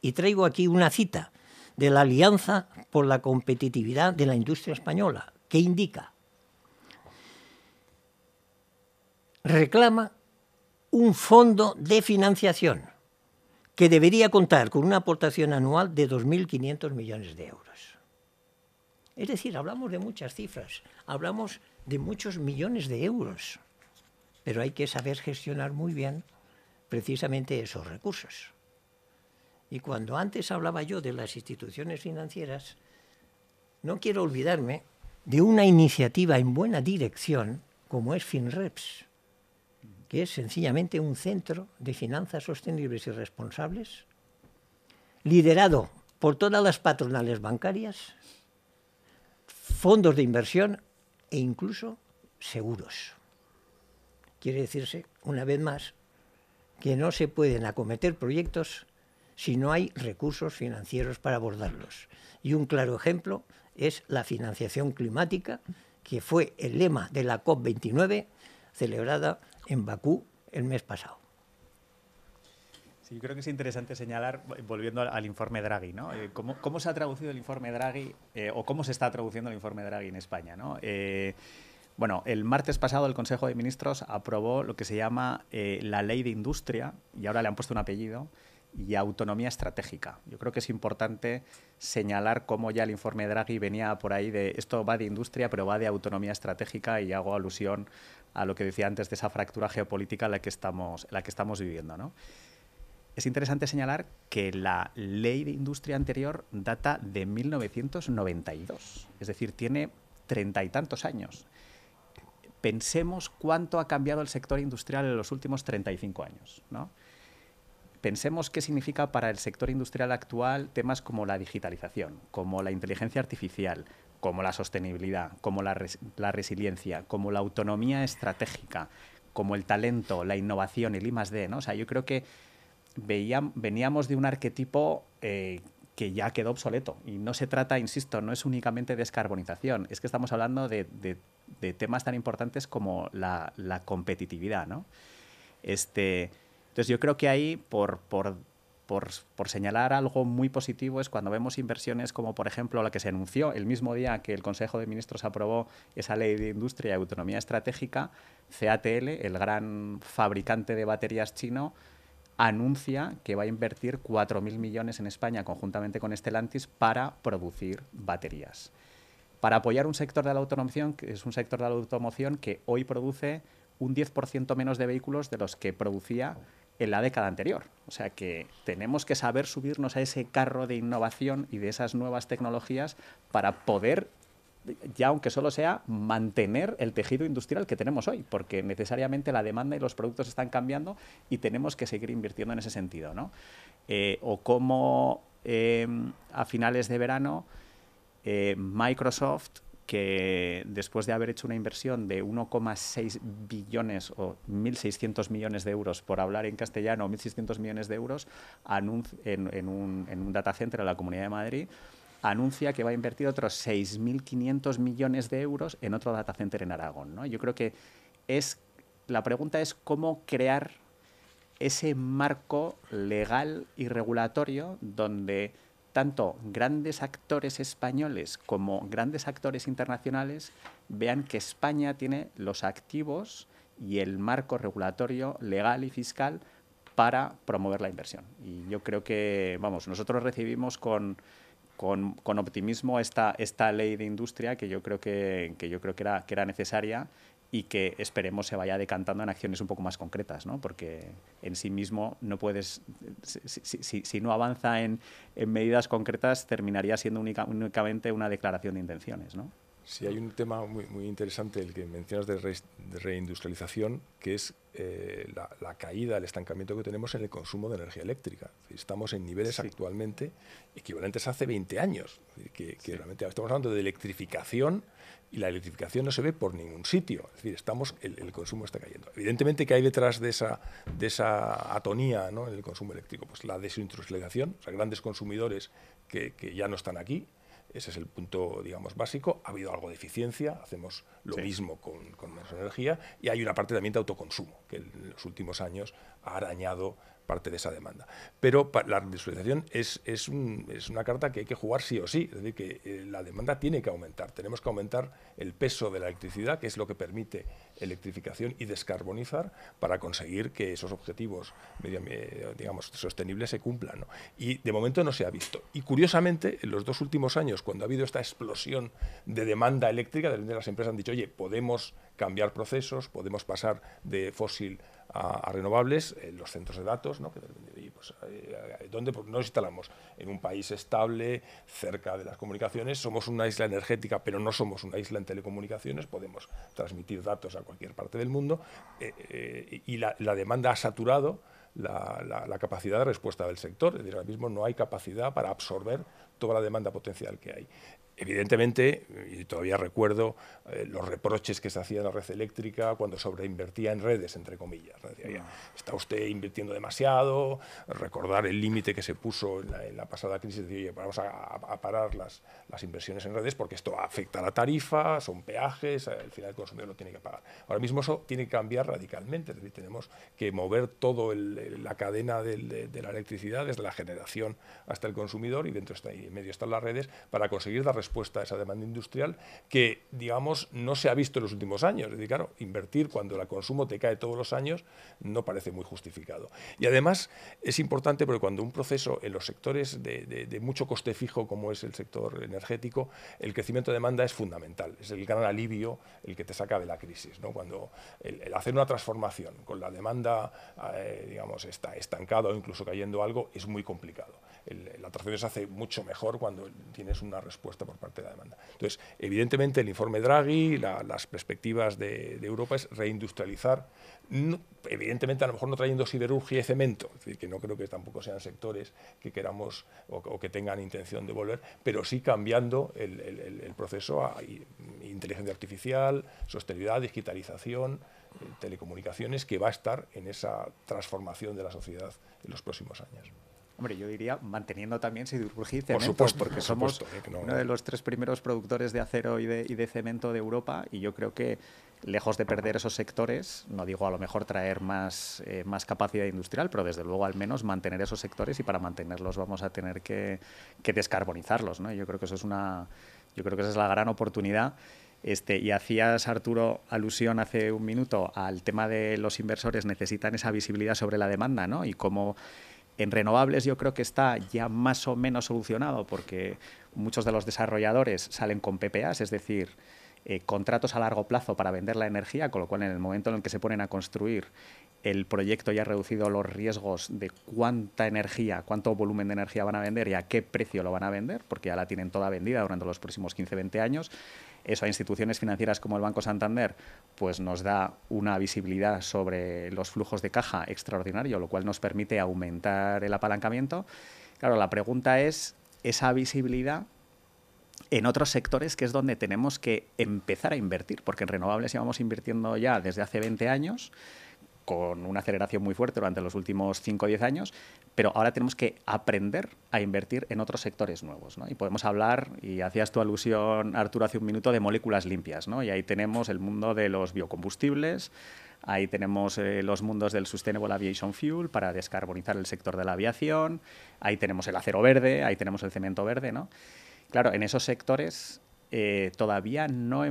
Y traigo aquí una cita de la Alianza por la Competitividad de la Industria Española, que indica: reclama un fondo de financiación que debería contar con una aportación anual de 2.500 millones de euros. Es decir, hablamos de muchas cifras, hablamos de muchos millones de euros, pero hay que saber gestionar muy bien precisamente esos recursos. Y cuando antes hablaba yo de las instituciones financieras, no quiero olvidarme de una iniciativa en buena dirección como es FinReps, que es sencillamente un centro de finanzas sostenibles y responsables, liderado por todas las patronales bancarias, fondos de inversión e incluso seguros. Quiere decirse, una vez más, que no se pueden acometer proyectos si no hay recursos financieros para abordarlos. Y un claro ejemplo es la financiación climática, que fue el lema de la COP29 celebrada en Bakú el mes pasado. Sí, yo creo que es interesante señalar, volviendo al informe Draghi, ¿no? ¿Cómo se ha traducido el informe Draghi o cómo se está traduciendo el informe Draghi en España, ¿no? Bueno, el martes pasado el Consejo de Ministros aprobó lo que se llama la Ley de Industria, y ahora le han puesto un apellido, y autonomía estratégica. Yo creo que es importante señalar cómo ya el informe Draghi venía por ahí de esto va de industria, pero va de autonomía estratégica, y hago alusión a lo que decía antes de esa fractura geopolítica en la que estamos viviendo, ¿no? Es interesante señalar que la Ley de Industria anterior data de 1992, es decir, tiene 30 y tantos años. Pensemos cuánto ha cambiado el sector industrial en los últimos 35 años, ¿no? Pensemos qué significa para el sector industrial actual temas como la digitalización, como la inteligencia artificial, como la sostenibilidad, como la resiliencia, como la autonomía estratégica, como el talento, la innovación, el I+D, ¿no? O sea, yo creo que veníamos de un arquetipo que ya quedó obsoleto. Y no se trata, insisto, no es únicamente descarbonización, es que estamos hablando de temas tan importantes como la competitividad, ¿no? Entonces yo creo que ahí, por señalar algo muy positivo, es cuando vemos inversiones como, por ejemplo, la que se anunció el mismo día que el Consejo de Ministros aprobó esa Ley de Industria y Autonomía Estratégica. CATL, el gran fabricante de baterías chino, anuncia que va a invertir 4.000 millones en España conjuntamente con Stellantis para producir baterías. Para apoyar un sector de la automoción, que es un sector de la automoción que hoy produce un 10% menos de vehículos de los que producía en la década anterior. O sea que tenemos que saber subirnos a ese carro de innovación y de esas nuevas tecnologías para poder, ya aunque solo sea, mantener el tejido industrial que tenemos hoy, porque necesariamente la demanda y los productos están cambiando y tenemos que seguir invirtiendo en ese sentido, ¿no? O como a finales de verano Microsoft, que después de haber hecho una inversión de 1,6 billones o 1.600 millones de euros, por hablar en castellano, 1.600 millones de euros en un data center en la Comunidad de Madrid, anuncia que va a invertir otros 6.500 millones de euros en otro data center en Aragón, ¿no? Yo creo que la pregunta es cómo crear ese marco legal y regulatorio donde tanto grandes actores españoles como grandes actores internacionales vean que España tiene los activos y el marco regulatorio legal y fiscal para promover la inversión. Y yo creo que, vamos, nosotros recibimos con optimismo esta ley de industria que yo creo que era necesaria y que esperemos se vaya decantando en acciones un poco más concretas, ¿no? Porque en sí mismo no puedes, si no avanza en medidas concretas, terminaría siendo únicamente una declaración de intenciones, ¿no? Sí, hay un tema muy interesante, el que mencionas de reindustrialización, que es la caída, el estancamiento que tenemos en el consumo de energía eléctrica. Estamos en niveles actualmente equivalentes a hace 20 años, que realmente estamos hablando de electrificación, y la electrificación no se ve por ningún sitio. Es decir, el consumo está cayendo. Evidentemente, ¿qué hay detrás de esa atonía, ¿no?, en el consumo eléctrico? Pues la desindustrialización, o sea, grandes consumidores que ya no están aquí. Ese es el punto, digamos, básico. Ha habido algo de eficiencia, hacemos lo mismo con menos energía, y hay una parte también de autoconsumo, que en los últimos años ha arañado parte de esa demanda. Pero la reindustrialización es una carta que hay que jugar sí o sí, es decir, que la demanda tiene que aumentar. Tenemos que aumentar el peso de la electricidad, que es lo que permite electrificación y descarbonizar, para conseguir que esos objetivos, digamos, sostenibles se cumplan, ¿no? Y de momento no se ha visto. Y curiosamente, en los 2 últimos años, cuando ha habido esta explosión de demanda eléctrica, de repente las empresas han dicho, oye, podemos cambiar procesos, podemos pasar de fósil a renovables, los centros de datos, ¿no? ¿Dónde nos instalamos? En un país estable, cerca de las comunicaciones. Somos una isla energética, pero no somos una isla en telecomunicaciones. Podemos transmitir datos a cualquier parte del mundo, y la demanda ha saturado la capacidad de respuesta del sector. Es decir, ahora mismo no hay capacidad para absorber toda la demanda potencial que hay. Evidentemente, y todavía recuerdo los reproches que se hacían a la red eléctrica cuando sobreinvertía en redes, entre comillas. Decía, está usted invirtiendo demasiado. Recordar el límite que se puso en la pasada crisis, decir, oye, vamos a parar las inversiones en redes porque esto afecta a la tarifa, son peajes, al final el consumidor lo tiene que pagar. Ahora mismo eso tiene que cambiar radicalmente, es decir, tenemos que mover toda la cadena de la electricidad, desde la generación hasta el consumidor, y dentro y en medio están las redes, para conseguir dar respuesta a esa demanda industrial que, digamos, no se ha visto en los últimos años. Es decir, claro, invertir cuando el consumo te cae todos los años no parece muy justificado. Y además es importante porque cuando un proceso en los sectores de mucho coste fijo, como es el sector energético, el crecimiento de demanda es fundamental, es el gran alivio, el que te saca de la crisis, ¿no? Cuando el hacer una transformación con la demanda, digamos, está estancada o incluso cayendo algo, es muy complicado. La transformación se hace mucho mejor cuando tienes una respuesta por parte de la demanda. Entonces, evidentemente, el informe Draghi, las perspectivas de Europa es reindustrializar, evidentemente a lo mejor no trayendo siderurgia y cemento, es decir, que no creo que tampoco sean sectores que queramos o que tengan intención de volver, pero sí cambiando el proceso a inteligencia artificial, sostenibilidad, digitalización, telecomunicaciones, que va a estar en esa transformación de la sociedad en los próximos años. Hombre, yo diría manteniendo también siderurgia y cemento, por supuesto, porque somos uno de los 3 primeros productores de acero y de cemento de Europa, y yo creo que, lejos de perder esos sectores, no digo a lo mejor traer más capacidad industrial, pero desde luego al menos mantener esos sectores, y para mantenerlos vamos a tener que descarbonizarlos, ¿no? Y yo creo que esa es la gran oportunidad. Y hacías, Arturo, alusión hace un minuto al tema de los inversores necesitan esa visibilidad sobre la demanda, ¿no? Y cómo en renovables yo creo que está ya más o menos solucionado, porque muchos de los desarrolladores salen con PPAs, es decir, contratos a largo plazo para vender la energía, con lo cual en el momento en el que se ponen a construir el proyecto ya ha reducido los riesgos de cuánta energía, cuánto volumen de energía van a vender y a qué precio lo van a vender, porque ya la tienen toda vendida durante los próximos 15-20 años. Eso a instituciones financieras como el Banco Santander pues nos da una visibilidad sobre los flujos de caja extraordinario, lo cual nos permite aumentar el apalancamiento. Claro, la pregunta es esa visibilidad en otros sectores, que es donde tenemos que empezar a invertir, porque en renovables llevamos invirtiendo ya desde hace 20 años, con una aceleración muy fuerte durante los últimos 5 o 10 años, pero ahora tenemos que aprender a invertir en otros sectores nuevos, ¿no? Y podemos hablar, y hacías tu alusión, Arturo, hace un minuto, de moléculas limpias, ¿no? Y ahí tenemos el mundo de los biocombustibles, ahí tenemos los mundos del Sustainable Aviation Fuel para descarbonizar el sector de la aviación, ahí tenemos el acero verde, ahí tenemos el cemento verde, ¿no? Claro, en esos sectores todavía no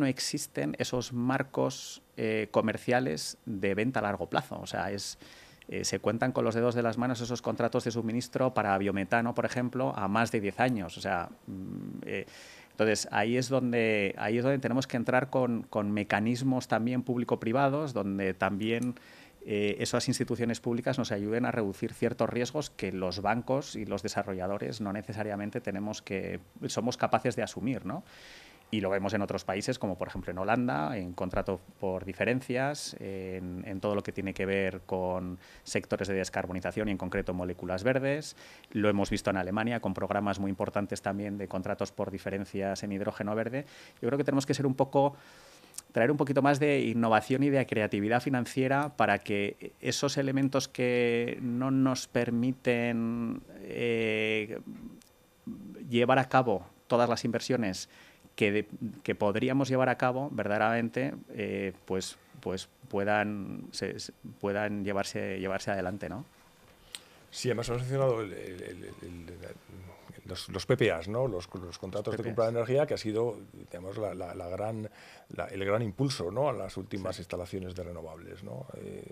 existen esos marcos comerciales de venta a largo plazo. O sea, se cuentan con los dedos de las manos esos contratos de suministro para biometano, por ejemplo, a más de 10 años. O sea, entonces Entonces, ahí es donde tenemos que entrar con mecanismos también público-privados, donde también esas instituciones públicas nos ayuden a reducir ciertos riesgos que los bancos y los desarrolladores no necesariamente somos capaces de asumir, ¿no? Y lo vemos en otros países, como por ejemplo en Holanda, en contrato por diferencias, en todo lo que tiene que ver con sectores de descarbonización y en concreto moléculas verdes. Lo hemos visto en Alemania con programas muy importantes también de contratos por diferencias en hidrógeno verde. Yo creo que tenemos que ser traer un poquito más de innovación y de creatividad financiera para que esos elementos que no nos permiten llevar a cabo todas las inversiones que podríamos llevar a cabo verdaderamente pues puedan llevarse adelante, ¿no? Sí, además hemos mencionado los PPAs, ¿no? Los contratos de compra de energía, que ha sido, digamos, el gran impulso, ¿no?, a las últimas instalaciones de renovables, ¿no?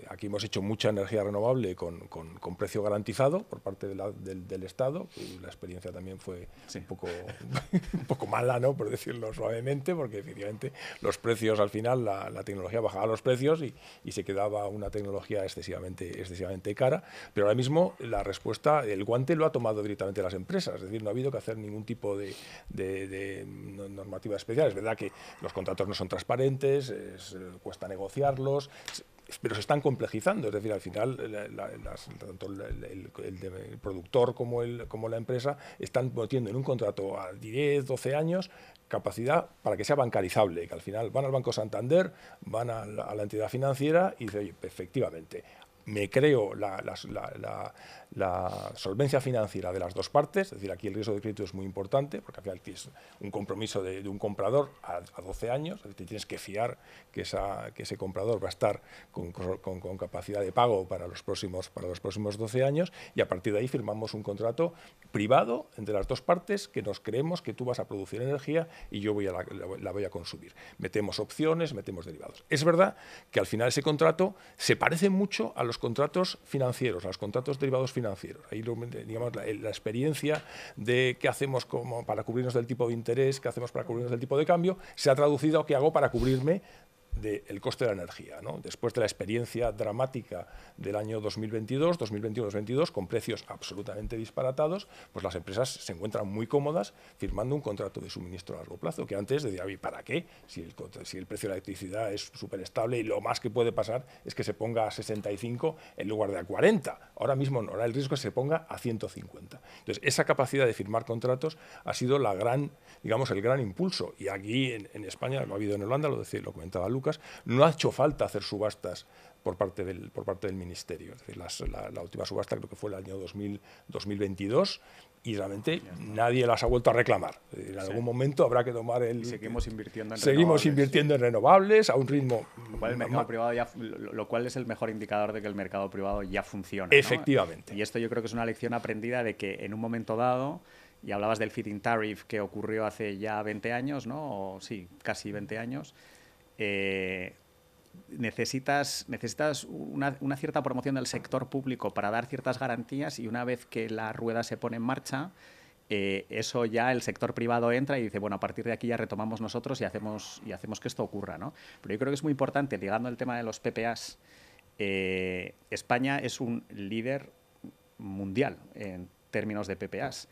Aquí hemos hecho mucha energía renovable con precio garantizado por parte del Estado, y la experiencia también fue un poco mala, ¿no?, por decirlo suavemente, porque efectivamente los precios, al final, la tecnología bajaba los precios y se quedaba una tecnología excesivamente cara, pero ahora mismo la respuesta, el guante lo ha tomado directamente las empresas, es decir, no ha habido que hacer ningún tipo de normativa especial. Es verdad que los contratos no son transparentes, cuesta negociarlos, pero se están complejizando. Es decir, al final, tanto el productor como la empresa están metiendo en un contrato a 10, 12 años capacidad para que sea bancarizable, que al final van al Banco Santander, van a la entidad financiera y dicen, oye, efectivamente, me creo la solvencia financiera de las dos partes, es decir, aquí el riesgo de crédito es muy importante, porque al final tienes un compromiso de un comprador a 12 años, es decir, te tienes que fiar que ese comprador va a estar con capacidad de pago para los próximos 12 años, y a partir de ahí firmamos un contrato privado entre las dos partes, que nos creemos que tú vas a producir energía y yo la voy a consumir. Metemos opciones, metemos derivados. Es verdad que al final ese contrato se parece mucho a los contratos financieros, a los contratos derivados financieros. Ahí, digamos, la experiencia de qué hacemos para cubrirnos del tipo de interés, qué hacemos para cubrirnos del tipo de cambio, se ha traducido a qué hago para cubrirme del coste de la energía, ¿no? Después de la experiencia dramática del año 2022, 2021-2022, con precios absolutamente disparatados, pues las empresas se encuentran muy cómodas firmando un contrato de suministro a largo plazo, que antes decía, ¿para qué? Si el precio de la electricidad es súper estable y lo más que puede pasar es que se ponga a 65 en lugar de a 40. Ahora mismo no, ahora el riesgo es que se ponga a 150. Entonces, esa capacidad de firmar contratos ha sido el gran impulso. Y aquí en España, lo ha habido en Holanda, lo comentaba Lucas, no ha hecho falta hacer subastas por parte del Ministerio. Es decir, la última subasta creo que fue el año 2022 y realmente nadie las ha vuelto a reclamar. En algún momento habrá que tomar seguimos invirtiendo en renovables a un ritmo... Lo cual es el mejor indicador de que el mercado privado ya funciona, efectivamente, ¿no? Y esto yo creo que es una lección aprendida de que en un momento dado, y hablabas del feed-in tariff que ocurrió hace ya 20 años, ¿no? Sí, casi 20 años. Necesitas una cierta promoción del sector público para dar ciertas garantías, y una vez que la rueda se pone en marcha, eso ya el sector privado entra y dice, bueno, a partir de aquí ya retomamos nosotros y hacemos que esto ocurra, ¿no? Pero yo creo que es muy importante, ligando el tema de los PPAs, España es un líder mundial en términos de PPAs.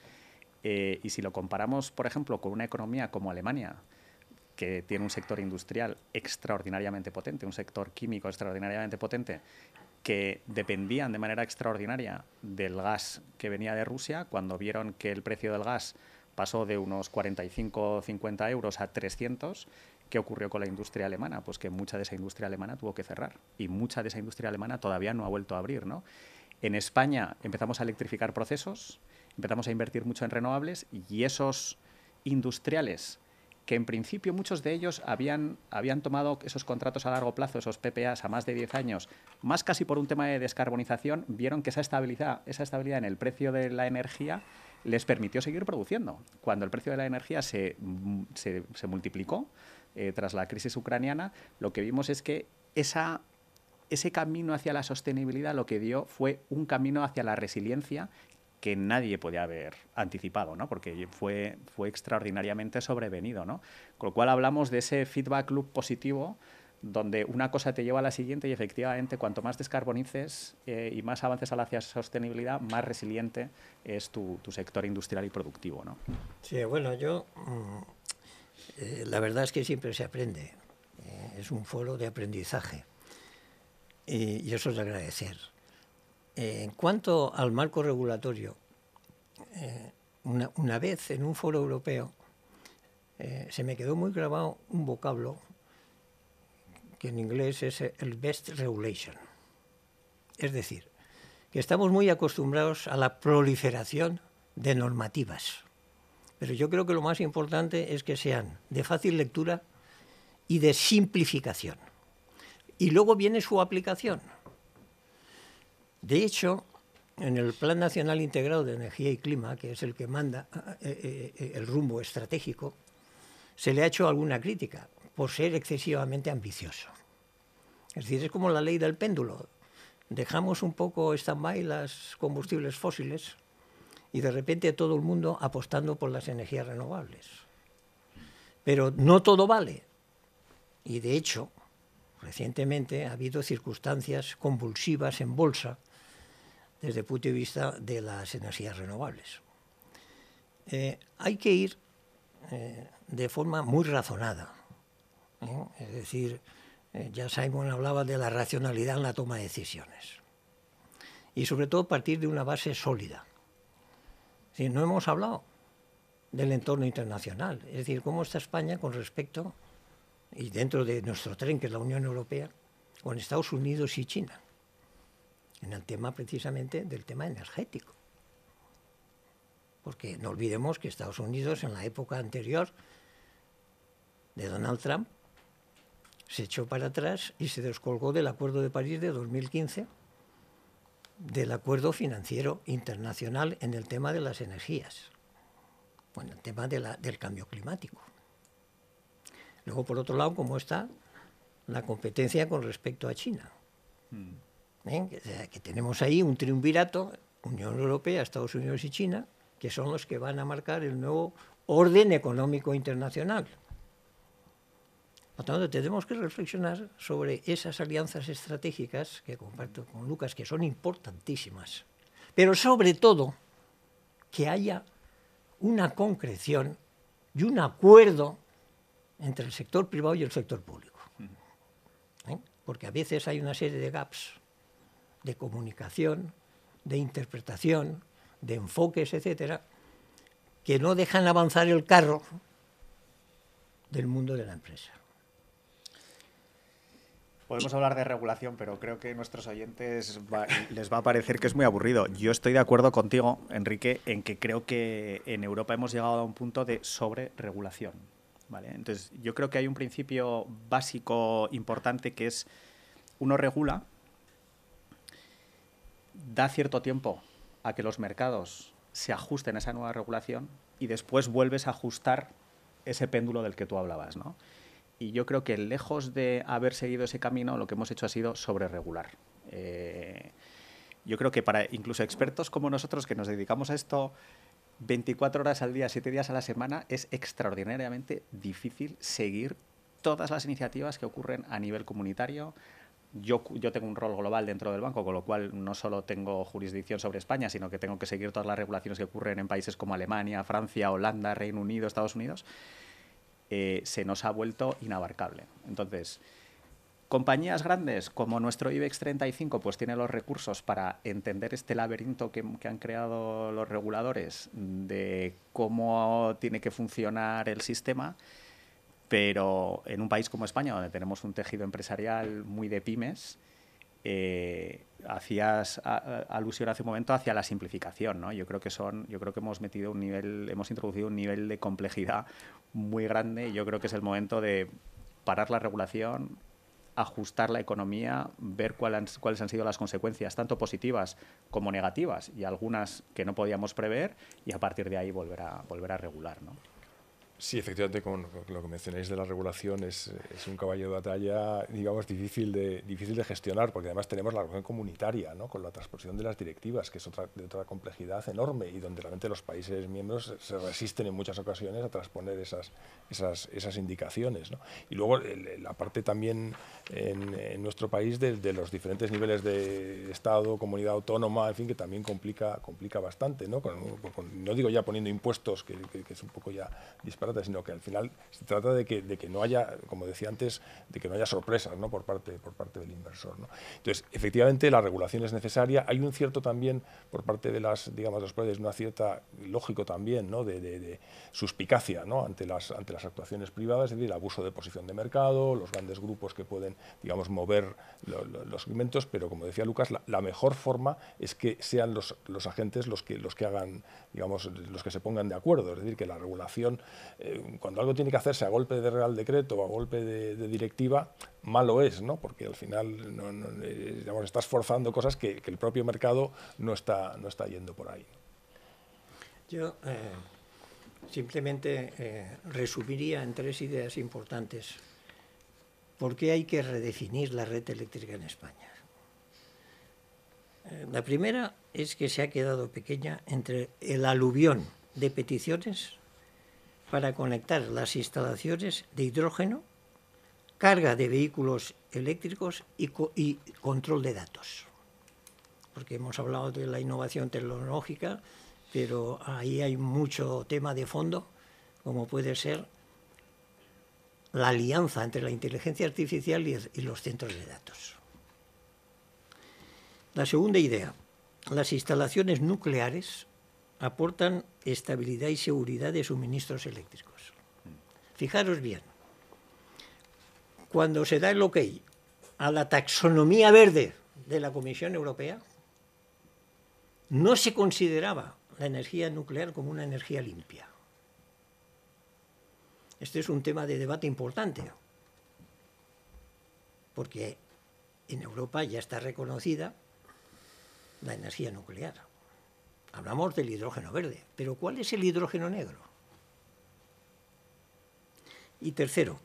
Y si lo comparamos, por ejemplo, con una economía como Alemania, que tiene un sector industrial extraordinariamente potente, un sector químico extraordinariamente potente, que dependían de manera extraordinaria del gas que venía de Rusia, cuando vieron que el precio del gas pasó de unos 45 o 50 euros a 300, ¿qué ocurrió con la industria alemana? Pues que mucha de esa industria alemana tuvo que cerrar, y mucha de esa industria alemana todavía no ha vuelto a abrir, ¿no? En España empezamos a electrificar procesos, empezamos a invertir mucho en renovables, y esos industriales, que en principio muchos de ellos habían tomado esos contratos a largo plazo, esos PPAs a más de 10 años, más casi por un tema de descarbonización, vieron que esa estabilidad en el precio de la energía les permitió seguir produciendo. Cuando el precio de la energía se multiplicó tras la crisis ucraniana, lo que vimos es que ese camino hacia la sostenibilidad lo que dio fue un camino hacia la resiliencia, que nadie podía haber anticipado, ¿no? Porque fue extraordinariamente sobrevenido, ¿no? Con lo cual hablamos de ese feedback loop positivo donde una cosa te lleva a la siguiente y efectivamente cuanto más descarbonices y más avances hacia la sostenibilidad, más resiliente es tu sector industrial y productivo, ¿no? Sí, bueno, la verdad es que siempre se aprende. Es un foro de aprendizaje y eso es de agradecer. En cuanto al marco regulatorio, una vez en un foro europeo se me quedó muy grabado un vocablo que en inglés es el best regulation. Es decir, que estamos muy acostumbrados a la proliferación de normativas, pero yo creo que lo más importante es que sean de fácil lectura y de simplificación. Y luego viene su aplicación. De hecho, en el Plan Nacional Integrado de Energía y Clima, que es el que manda el rumbo estratégico, se le ha hecho alguna crítica por ser excesivamente ambicioso. Es decir, es como la ley del péndulo. Dejamos un poco stand-by los combustibles fósiles y de repente todo el mundo apostando por las energías renovables. Pero no todo vale. Y de hecho, recientemente ha habido circunstancias convulsivas en bolsa desde el punto de vista de las energías renovables. Hay que ir de forma muy razonada. Es decir, ya Simon hablaba de la racionalidad en la toma de decisiones. Y sobre todo partir de una base sólida. Si no hemos hablado del entorno internacional, es decir, cómo está España con respecto, y dentro de nuestro tren, que es la Unión Europea, con Estados Unidos y China, en el tema precisamente del tema energético. Porque no olvidemos que Estados Unidos en la época anterior de Donald Trump se echó para atrás y se descolgó del Acuerdo de París de 2015, del Acuerdo Financiero Internacional en el tema de las energías, bueno, el tema del cambio climático. Luego, por otro lado, ¿cómo está la competencia con respecto a China? Que tenemos ahí un triunvirato, Unión Europea, Estados Unidos y China, que son los que van a marcar el nuevo orden económico internacional. Por lo tanto, tenemos que reflexionar sobre esas alianzas estratégicas que comparto con Lucas, que son importantísimas, pero sobre todo que haya una concreción y un acuerdo entre el sector privado y el sector público. Porque a veces hay una serie de gaps de comunicación, de interpretación, de enfoques, etcétera, que no dejan avanzar el carro del mundo de la empresa. Podemos hablar de regulación, pero creo que a nuestros oyentes les va a parecer que es muy aburrido. Yo estoy de acuerdo contigo, Enrique, en que creo que en Europa hemos llegado a un punto de sobreregulación, ¿vale? Entonces, yo creo que hay un principio básico importante que es: uno regula, da cierto tiempo a que los mercados se ajusten a esa nueva regulación y después vuelves a ajustar ese péndulo del que tú hablabas, ¿no? Y yo creo que lejos de haber seguido ese camino, lo que hemos hecho ha sido sobreregular. Yo creo que para incluso expertos como nosotros, que nos dedicamos a esto 24 horas al día, 7 días a la semana, es extraordinariamente difícil seguir todas las iniciativas que ocurren a nivel comunitario. Yo tengo un rol global dentro del banco, con lo cual no solo tengo jurisdicción sobre España, sino que tengo que seguir todas las regulaciones que ocurren en países como Alemania, Francia, Holanda, Reino Unido, Estados Unidos. Se nos ha vuelto inabarcable. Entonces, compañías grandes como nuestro IBEX 35 pues tienen los recursos para entender este laberinto que han creado los reguladores de cómo tiene que funcionar el sistema, pero en un país como España, donde tenemos un tejido empresarial muy de pymes, hacías alusión hace un momento hacia la simplificación, ¿no? Yo creo que hemos introducido un nivel de complejidad muy grande y yo creo que es el momento de parar la regulación, ajustar la economía, ver cuáles han sido las consecuencias, tanto positivas como negativas, y algunas que no podíamos prever, y a partir de ahí volver a regular, ¿no? Sí, efectivamente, con lo que mencionáis de la regulación es un caballo de batalla, digamos, difícil de gestionar, porque además tenemos la regulación comunitaria, ¿no?, con la transposición de las directivas, que es de otra complejidad enorme y donde realmente los países miembros se resisten en muchas ocasiones a transponer esas indicaciones, ¿no? Y luego la parte también en nuestro país de los diferentes niveles de Estado, comunidad autónoma, en fin, que también complica bastante, ¿no? No digo ya poniendo impuestos, que es un poco ya disparate, sino que al final se trata de que no haya, como decía antes, de que no haya sorpresas, ¿no?, por parte del inversor, ¿no? Entonces, efectivamente, la regulación es necesaria. Hay un cierto también, por parte de los players, una cierta, lógico también, ¿no?, de suspicacia, ¿no?, ante las actuaciones privadas, es decir, el abuso de posición de mercado, los grandes grupos que pueden, digamos, mover los segmentos, pero como decía Lucas, la mejor forma es que sean los agentes los que hagan, digamos, los que se pongan de acuerdo, es decir, que la regulación, cuando algo tiene que hacerse a golpe de Real Decreto o a golpe de directiva, malo es, ¿no?, porque al final digamos, estás forzando cosas que el propio mercado no está yendo por ahí. Yo simplemente resumiría en 3 ideas importantes. ¿Por qué hay que redefinir la red eléctrica en España? La primera es que se ha quedado pequeña entre el aluvión de peticiones para conectar las instalaciones de hidrógeno, carga de vehículos eléctricos y control de datos. Porque hemos hablado de la innovación tecnológica, pero ahí hay mucho tema de fondo, como puede ser la alianza entre la inteligencia artificial y los centros de datos. La segunda idea, las instalaciones nucleares aportan estabilidad y seguridad de suministros eléctricos. Fijaros bien, cuando se da el ok a la taxonomía verde de la Comisión Europea, no se consideraba la energía nuclear como una energía limpia. Este es un tema de debate importante, porque en Europa ya está reconocida la energía nuclear. Hablamos del hidrógeno verde, pero ¿cuál es el hidrógeno negro? Y tercero,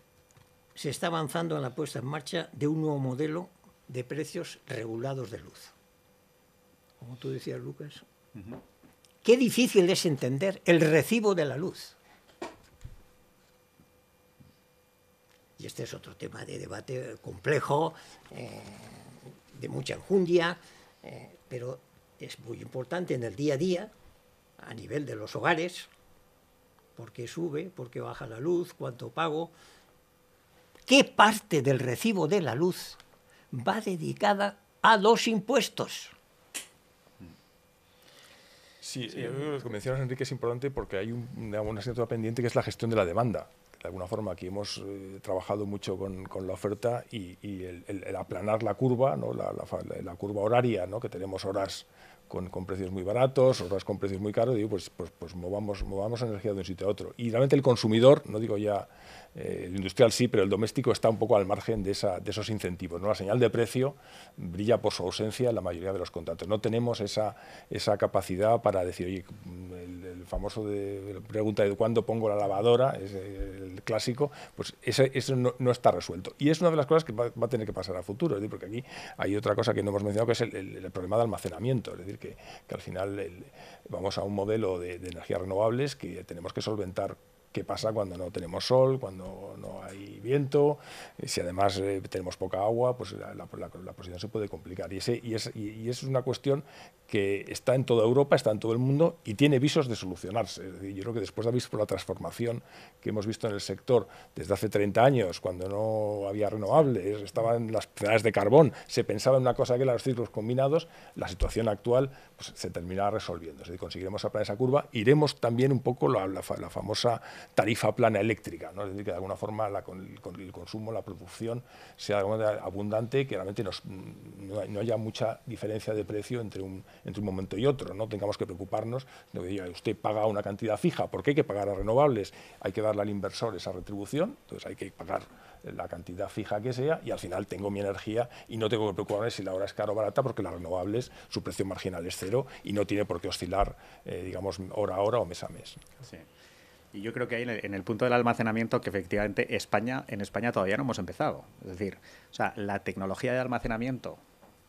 se está avanzando en la puesta en marcha de un nuevo modelo de precios regulados de luz. Como tú decías, Lucas, qué difícil es entender el recibo de la luz. Y este es otro tema de debate complejo, de mucha enjundia, pero es muy importante en el día a día, a nivel de los hogares, por qué sube, por qué baja la luz, cuánto pago, qué parte del recibo de la luz va dedicada a los impuestos. Sí, lo que mencionas, Enrique, es importante porque hay una asignatura pendiente que es la gestión de la demanda. De alguna forma aquí hemos trabajado mucho con la oferta y el aplanar la curva, ¿no?, la curva horaria, ¿no?, que tenemos horas con precios muy baratos, horas con precios muy caros, digo, pues movamos energía de un sitio a otro. Y realmente el consumidor, no digo ya el industrial sí, pero el doméstico está un poco al margen de esos incentivos, ¿no? La señal de precio brilla por su ausencia en la mayoría de los contratos. No tenemos esa capacidad para decir, oye, el famoso pregunta de cuándo pongo la lavadora, es el clásico, pues eso no está resuelto. Y es una de las cosas que va a tener que pasar a futuro, es decir, porque aquí hay otra cosa que no hemos mencionado, que es el problema de almacenamiento, es decir, que al final vamos a un modelo de energías renovables que tenemos que solventar. ¿Qué pasa cuando no tenemos sol, cuando no hay viento? Si además tenemos poca agua, pues la posición se puede complicar. Y es una cuestión que está en toda Europa, está en todo el mundo y tiene visos de solucionarse. Es decir, yo creo que después de haber visto la transformación que hemos visto en el sector desde hace 30 años, cuando no había renovables, estaban las centrales de carbón, se pensaba en una cosa que eran los ciclos combinados, la situación actual pues, se terminará resolviendo. Es decir, conseguiremos aplanar esa curva, iremos también un poco la famosa tarifa plana eléctrica, ¿no? Es decir, que de alguna forma con el consumo, la producción sea abundante, que realmente no haya mucha diferencia de precio entre un momento y otro, no tengamos que preocuparnos de que diga, usted paga una cantidad fija, porque hay que pagar a renovables, hay que darle al inversor esa retribución, entonces hay que pagar la cantidad fija que sea y al final tengo mi energía y no tengo que preocuparme si la hora es cara o barata, porque las renovables, su precio marginal es cero y no tiene por qué oscilar, digamos, hora a hora o mes a mes. Sí. Y yo creo que ahí en el punto del almacenamiento que efectivamente en España todavía no hemos empezado. Es decir, o sea, la tecnología de almacenamiento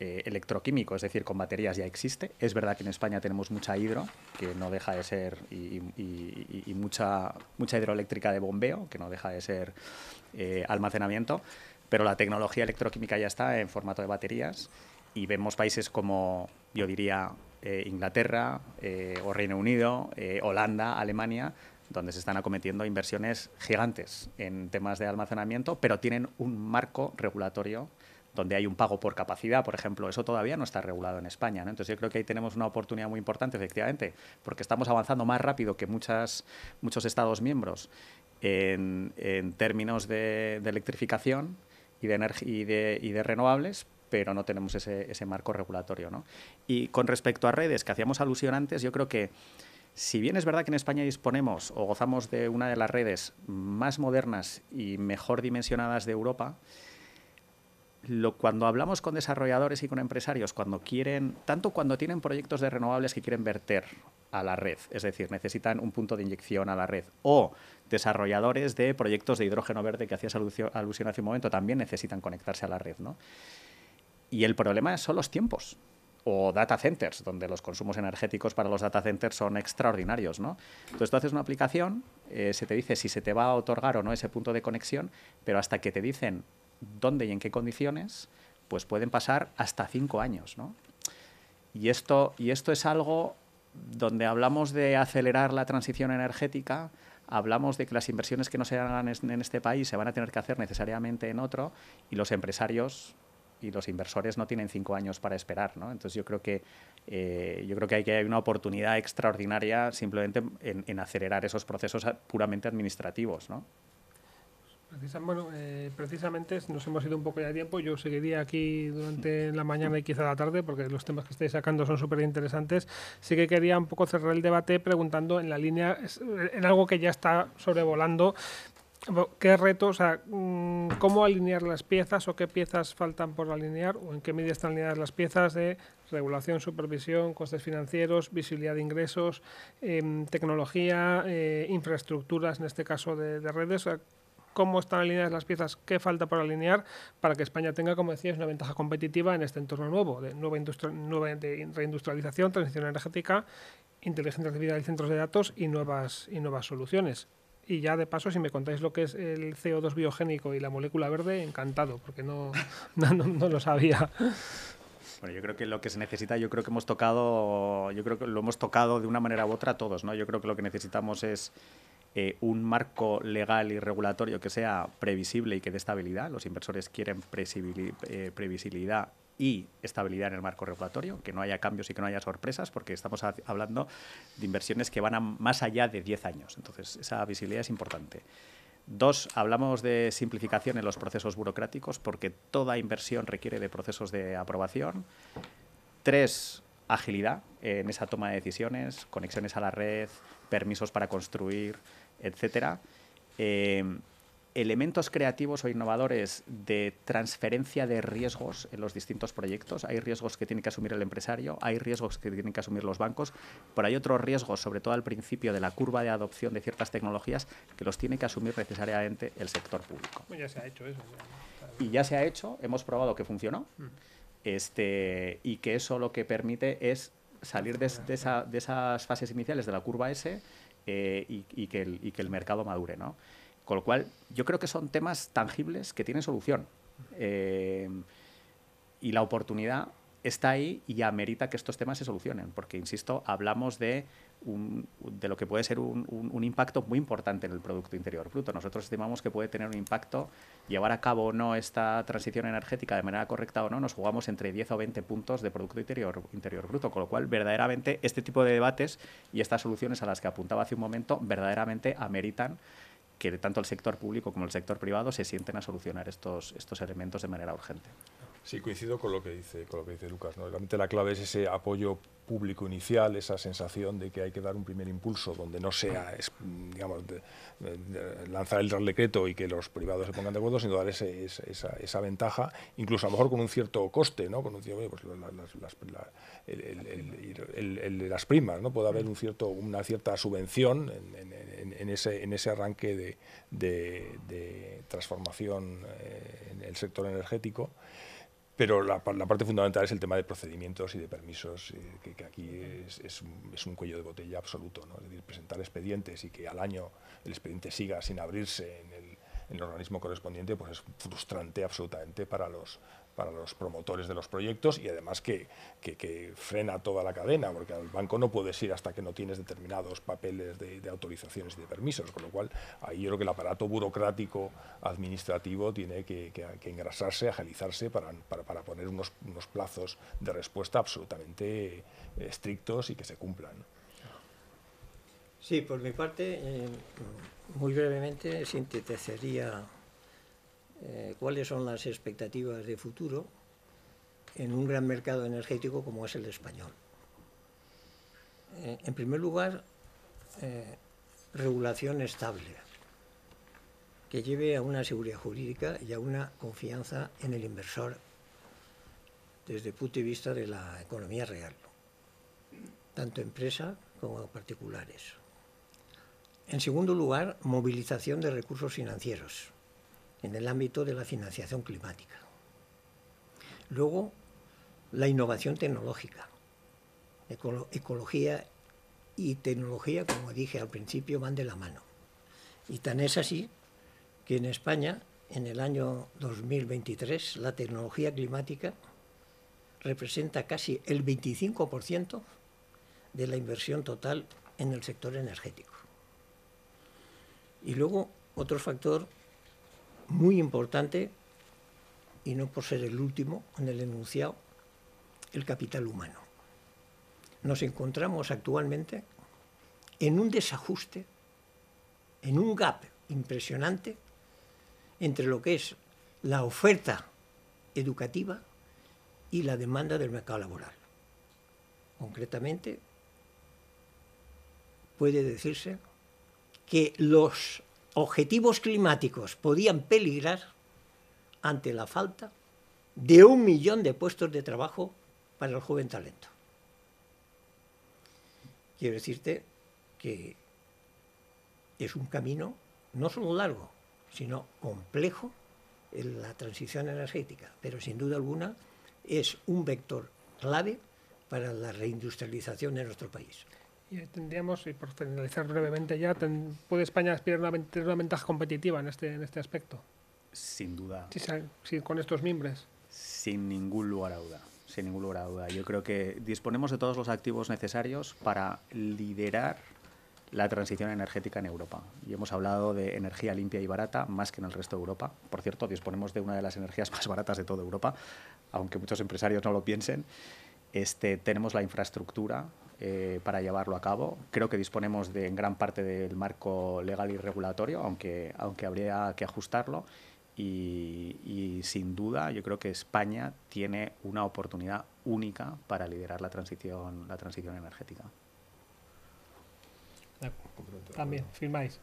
electroquímico, es decir, con baterías, ya existe. Es verdad que en España tenemos mucha hidro, que no deja de ser, y mucha hidroeléctrica de bombeo, que no deja de ser almacenamiento, pero la tecnología electroquímica ya está en formato de baterías y vemos países como, yo diría, Inglaterra o Reino Unido, Holanda, Alemania, donde se están acometiendo inversiones gigantes en temas de almacenamiento, pero tienen un marco regulatorio donde hay un pago por capacidad, por ejemplo. Eso todavía no está regulado en España, ¿no? Entonces yo creo que ahí tenemos una oportunidad muy importante, efectivamente, porque estamos avanzando más rápido que muchos Estados miembros en términos de electrificación y de renovables, pero no tenemos ese marco regulatorio, ¿no? Y con respecto a redes, que hacíamos alusión antes, yo creo que si bien es verdad que en España disponemos o gozamos de una de las redes más modernas y mejor dimensionadas de Europa, cuando hablamos con desarrolladores y con empresarios, cuando tienen proyectos de renovables que quieren verter a la red, es decir, necesitan un punto de inyección a la red, o desarrolladores de proyectos de hidrógeno verde que hacías alusión hace un momento, también necesitan conectarse a la red, ¿no? Y el problema son los tiempos. O data centers, donde los consumos energéticos para los data centers son extraordinarios, ¿no? Entonces tú haces una aplicación, se te dice si se te va a otorgar o no ese punto de conexión, pero hasta que te dicen dónde y en qué condiciones, pues pueden pasar hasta 5 años, ¿no? Y esto es algo donde hablamos de acelerar la transición energética, hablamos de que las inversiones que no se hagan en este país se van a tener que hacer necesariamente en otro, y los empresarios y los inversores no tienen 5 años para esperar, ¿no? Entonces yo creo que hay una oportunidad extraordinaria simplemente en acelerar esos procesos puramente administrativos, ¿no? Precisamente nos hemos ido un poco ya de tiempo. Yo seguiría aquí durante la mañana y quizá la tarde, porque los temas que estáis sacando son súper interesantes. Sí que quería un poco cerrar el debate preguntando en la línea, en algo que ya está sobrevolando. ¿Qué retos, o sea, cómo alinear las piezas o qué piezas faltan por alinear o en qué medida están alineadas las piezas de regulación, supervisión, costes financieros, visibilidad de ingresos, tecnología, infraestructuras, en este caso de redes? O sea, ¿cómo están alineadas las piezas? ¿Qué falta por alinear para que España tenga, como decías, una ventaja competitiva en este entorno nuevo, de de reindustrialización, transición energética, inteligencia artificial y centros de datos y nuevas soluciones? Y ya de paso, si me contáis lo que es el CO2 biogénico y la molécula verde, encantado, porque no lo sabía. Bueno, yo creo que lo que se necesita, yo creo que lo hemos tocado de una manera u otra todos, ¿no? Yo creo que lo que necesitamos es un marco legal y regulatorio que sea previsible y que dé estabilidad. Los inversores quieren previsibilidad y estabilidad en el marco regulatorio, que no haya cambios y que no haya sorpresas, porque estamos hablando de inversiones que van más allá de 10 años. Entonces, esa visibilidad es importante. 2, hablamos de simplificación en los procesos burocráticos, porque toda inversión requiere de procesos de aprobación. 3, agilidad en esa toma de decisiones, conexiones a la red, permisos para construir, etcétera. Elementos creativos o innovadores de transferencia de riesgos en los distintos proyectos. Hay riesgos que tiene que asumir el empresario, hay riesgos que tienen que asumir los bancos, pero hay otros riesgos, sobre todo al principio de la curva de adopción de ciertas tecnologías, que los tiene que asumir necesariamente el sector público. Pues ya se ha hecho eso. Y ya se ha hecho, hemos probado que funcionó, y que eso lo que permite es salir de esas fases iniciales de la curva S y que el mercado madure, ¿no? Con lo cual, yo creo que son temas tangibles que tienen solución. Y la oportunidad está ahí y amerita que estos temas se solucionen, porque, insisto, hablamos de lo que puede ser un impacto muy importante en el Producto Interior Bruto. Nosotros estimamos que puede tener un impacto, llevar a cabo o no esta transición energética de manera correcta o no, nos jugamos entre 10 o 20 puntos de Producto Interior Bruto, con lo cual, verdaderamente, este tipo de debates y estas soluciones a las que apuntaba hace un momento, verdaderamente ameritan que tanto el sector público como el sector privado se sienten a solucionar estos elementos de manera urgente. Sí, coincido con lo que dice Lucas, ¿no? Realmente la clave es ese apoyo público inicial, esa sensación de que hay que dar un primer impulso donde no sea, digamos, lanzar el Real Decreto y que los privados se pongan de acuerdo, sino dar esa ventaja, incluso a lo mejor con un cierto coste, ¿no? Con un cierto, pues, las primas, ¿no? Puede haber una cierta subvención en en ese arranque de transformación en el sector energético. Pero la parte fundamental es el tema de procedimientos y de permisos, que aquí es un cuello de botella absoluto, ¿no? Es decir, presentar expedientes y que al año el expediente siga sin abrirse en el organismo correspondiente, pues es frustrante absolutamente para los promotores de los proyectos, y además que frena toda la cadena, porque al banco no puedes ir hasta que no tienes determinados papeles de autorizaciones y de permisos, con lo cual ahí yo creo que el aparato burocrático administrativo tiene que engrasarse, agilizarse para poner unos plazos de respuesta absolutamente estrictos y que se cumplan, ¿no? Sí, por mi parte, muy brevemente sintetizaría cuáles son las expectativas de futuro en un gran mercado energético como es el español. En primer lugar, regulación estable, que lleve a una seguridad jurídica y a una confianza en el inversor desde el punto de vista de la economía real, tanto empresa como particulares. En segundo lugar, movilización de recursos financieros en el ámbito de la financiación climática. Luego, la innovación tecnológica. Ecología y tecnología, como dije al principio, van de la mano. Y tan es así que en España, en el año 2023, la tecnología climática representa casi el 25% de la inversión total en el sector energético. Y luego, otro factor muy importante, y no por ser el último en el enunciado, el capital humano. Nos encontramos actualmente en un desajuste, en un gap impresionante entre lo que es la oferta educativa y la demanda del mercado laboral. Concretamente, puede decirse que los objetivos climáticos podían peligrar ante la falta de 1 millón de puestos de trabajo para el joven talento. Quiero decirte que es un camino no solo largo, sino complejo en la transición energética, pero sin duda alguna es un vector clave para la reindustrialización de nuestro país. Y tendríamos, y por finalizar brevemente ya, ¿puede España aspirar a tener una ventaja competitiva en este aspecto? Sin duda. Sí, con estos mimbres. Sin ningún lugar a duda. Sin ningún lugar a duda. Yo creo que disponemos de todos los activos necesarios para liderar la transición energética en Europa. Y hemos hablado de energía limpia y barata más que en el resto de Europa. Por cierto, disponemos de una de las energías más baratas de toda Europa, aunque muchos empresarios no lo piensen. Tenemos la infraestructura para llevarlo a cabo. Creo que disponemos de en gran parte del marco legal y regulatorio, aunque habría que ajustarlo. Y sin duda yo creo que España tiene una oportunidad única para liderar la transición energética. También, firmáis.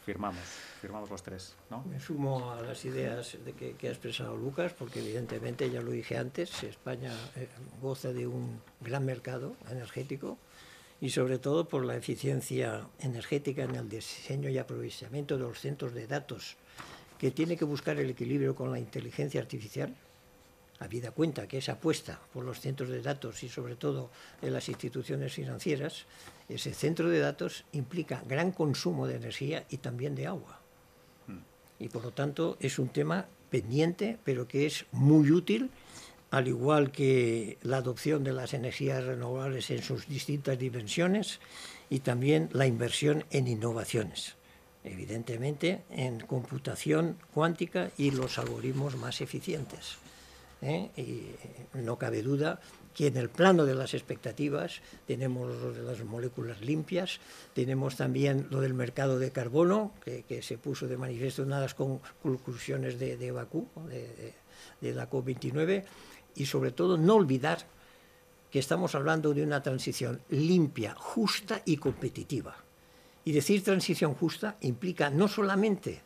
Firmamos los tres, ¿no? Me sumo a las ideas que ha expresado Lucas, porque evidentemente, ya lo dije antes, España goza de un gran mercado energético y sobre todo por la eficiencia energética en el diseño y aprovechamiento de los centros de datos, que tiene que buscar el equilibrio con la inteligencia artificial, habida cuenta que esa apuesta por los centros de datos y sobre todo en las instituciones financieras, ese centro de datos implica gran consumo de energía y también de agua. Y por lo tanto es un tema pendiente, pero que es muy útil, al igual que la adopción de las energías renovables en sus distintas dimensiones y también la inversión en innovaciones. Evidentemente en computación cuántica y los algoritmos más eficientes. Y no cabe duda que en el plano de las expectativas tenemos lo de las moléculas limpias, tenemos también lo del mercado de carbono, que se puso de manifiesto en una de las conclusiones de Bakú, de la COP29, y sobre todo no olvidar que estamos hablando de una transición limpia, justa y competitiva. Y decir transición justa implica no solamente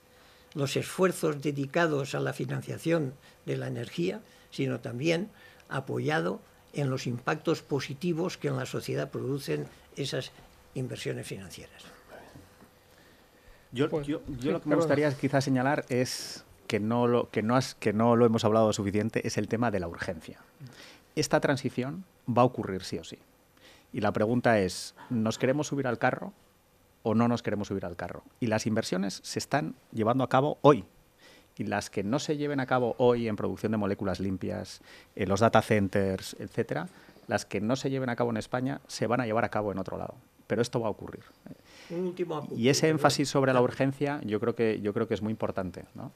los esfuerzos dedicados a la financiación de la energía, sino también apoyado en los impactos positivos que en la sociedad producen esas inversiones financieras. Yo Pues, lo que me perdona. gustaría quizás señalar es que no lo hemos hablado suficiente, es el tema de la urgencia. Esta transición va a ocurrir sí o sí. Y la pregunta es, ¿nos queremos subir al carro o no nos queremos subir al carro? Y las inversiones se están llevando a cabo hoy. Y las que no se lleven a cabo hoy en producción de moléculas limpias, en los data centers, etcétera, las que no se lleven a cabo en España se van a llevar a cabo en otro lado. Pero esto va a ocurrir. Un último apunte, Y ese perdón. énfasis sobre la urgencia yo creo que es muy importante, ¿no?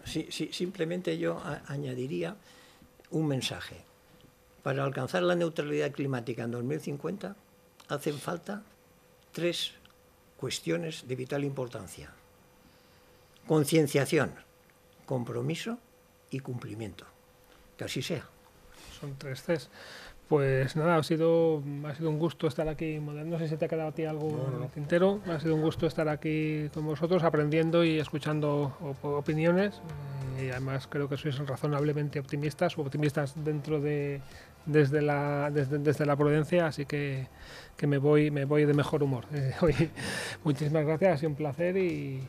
Simplemente yo añadiría un mensaje. Para alcanzar la neutralidad climática en 2050 hacen falta 3 cuestiones de vital importancia: concienciación, compromiso y cumplimiento. Que así sea. Son 3 Cs. Pues nada, ha sido un gusto estar aquí. No sé si te ha quedado a ti algo en el tintero. Ha sido un gusto estar aquí con vosotros, aprendiendo y escuchando opiniones. Y además creo que sois razonablemente optimistas, desde la prudencia, así que me voy de mejor humor. Hoy, muchísimas gracias, ha sido un placer y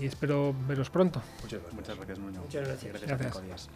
espero veros pronto. Muchas gracias. Muchas gracias, Nuño. Muchas gracias. Gracias a Gracias. Cinco Días.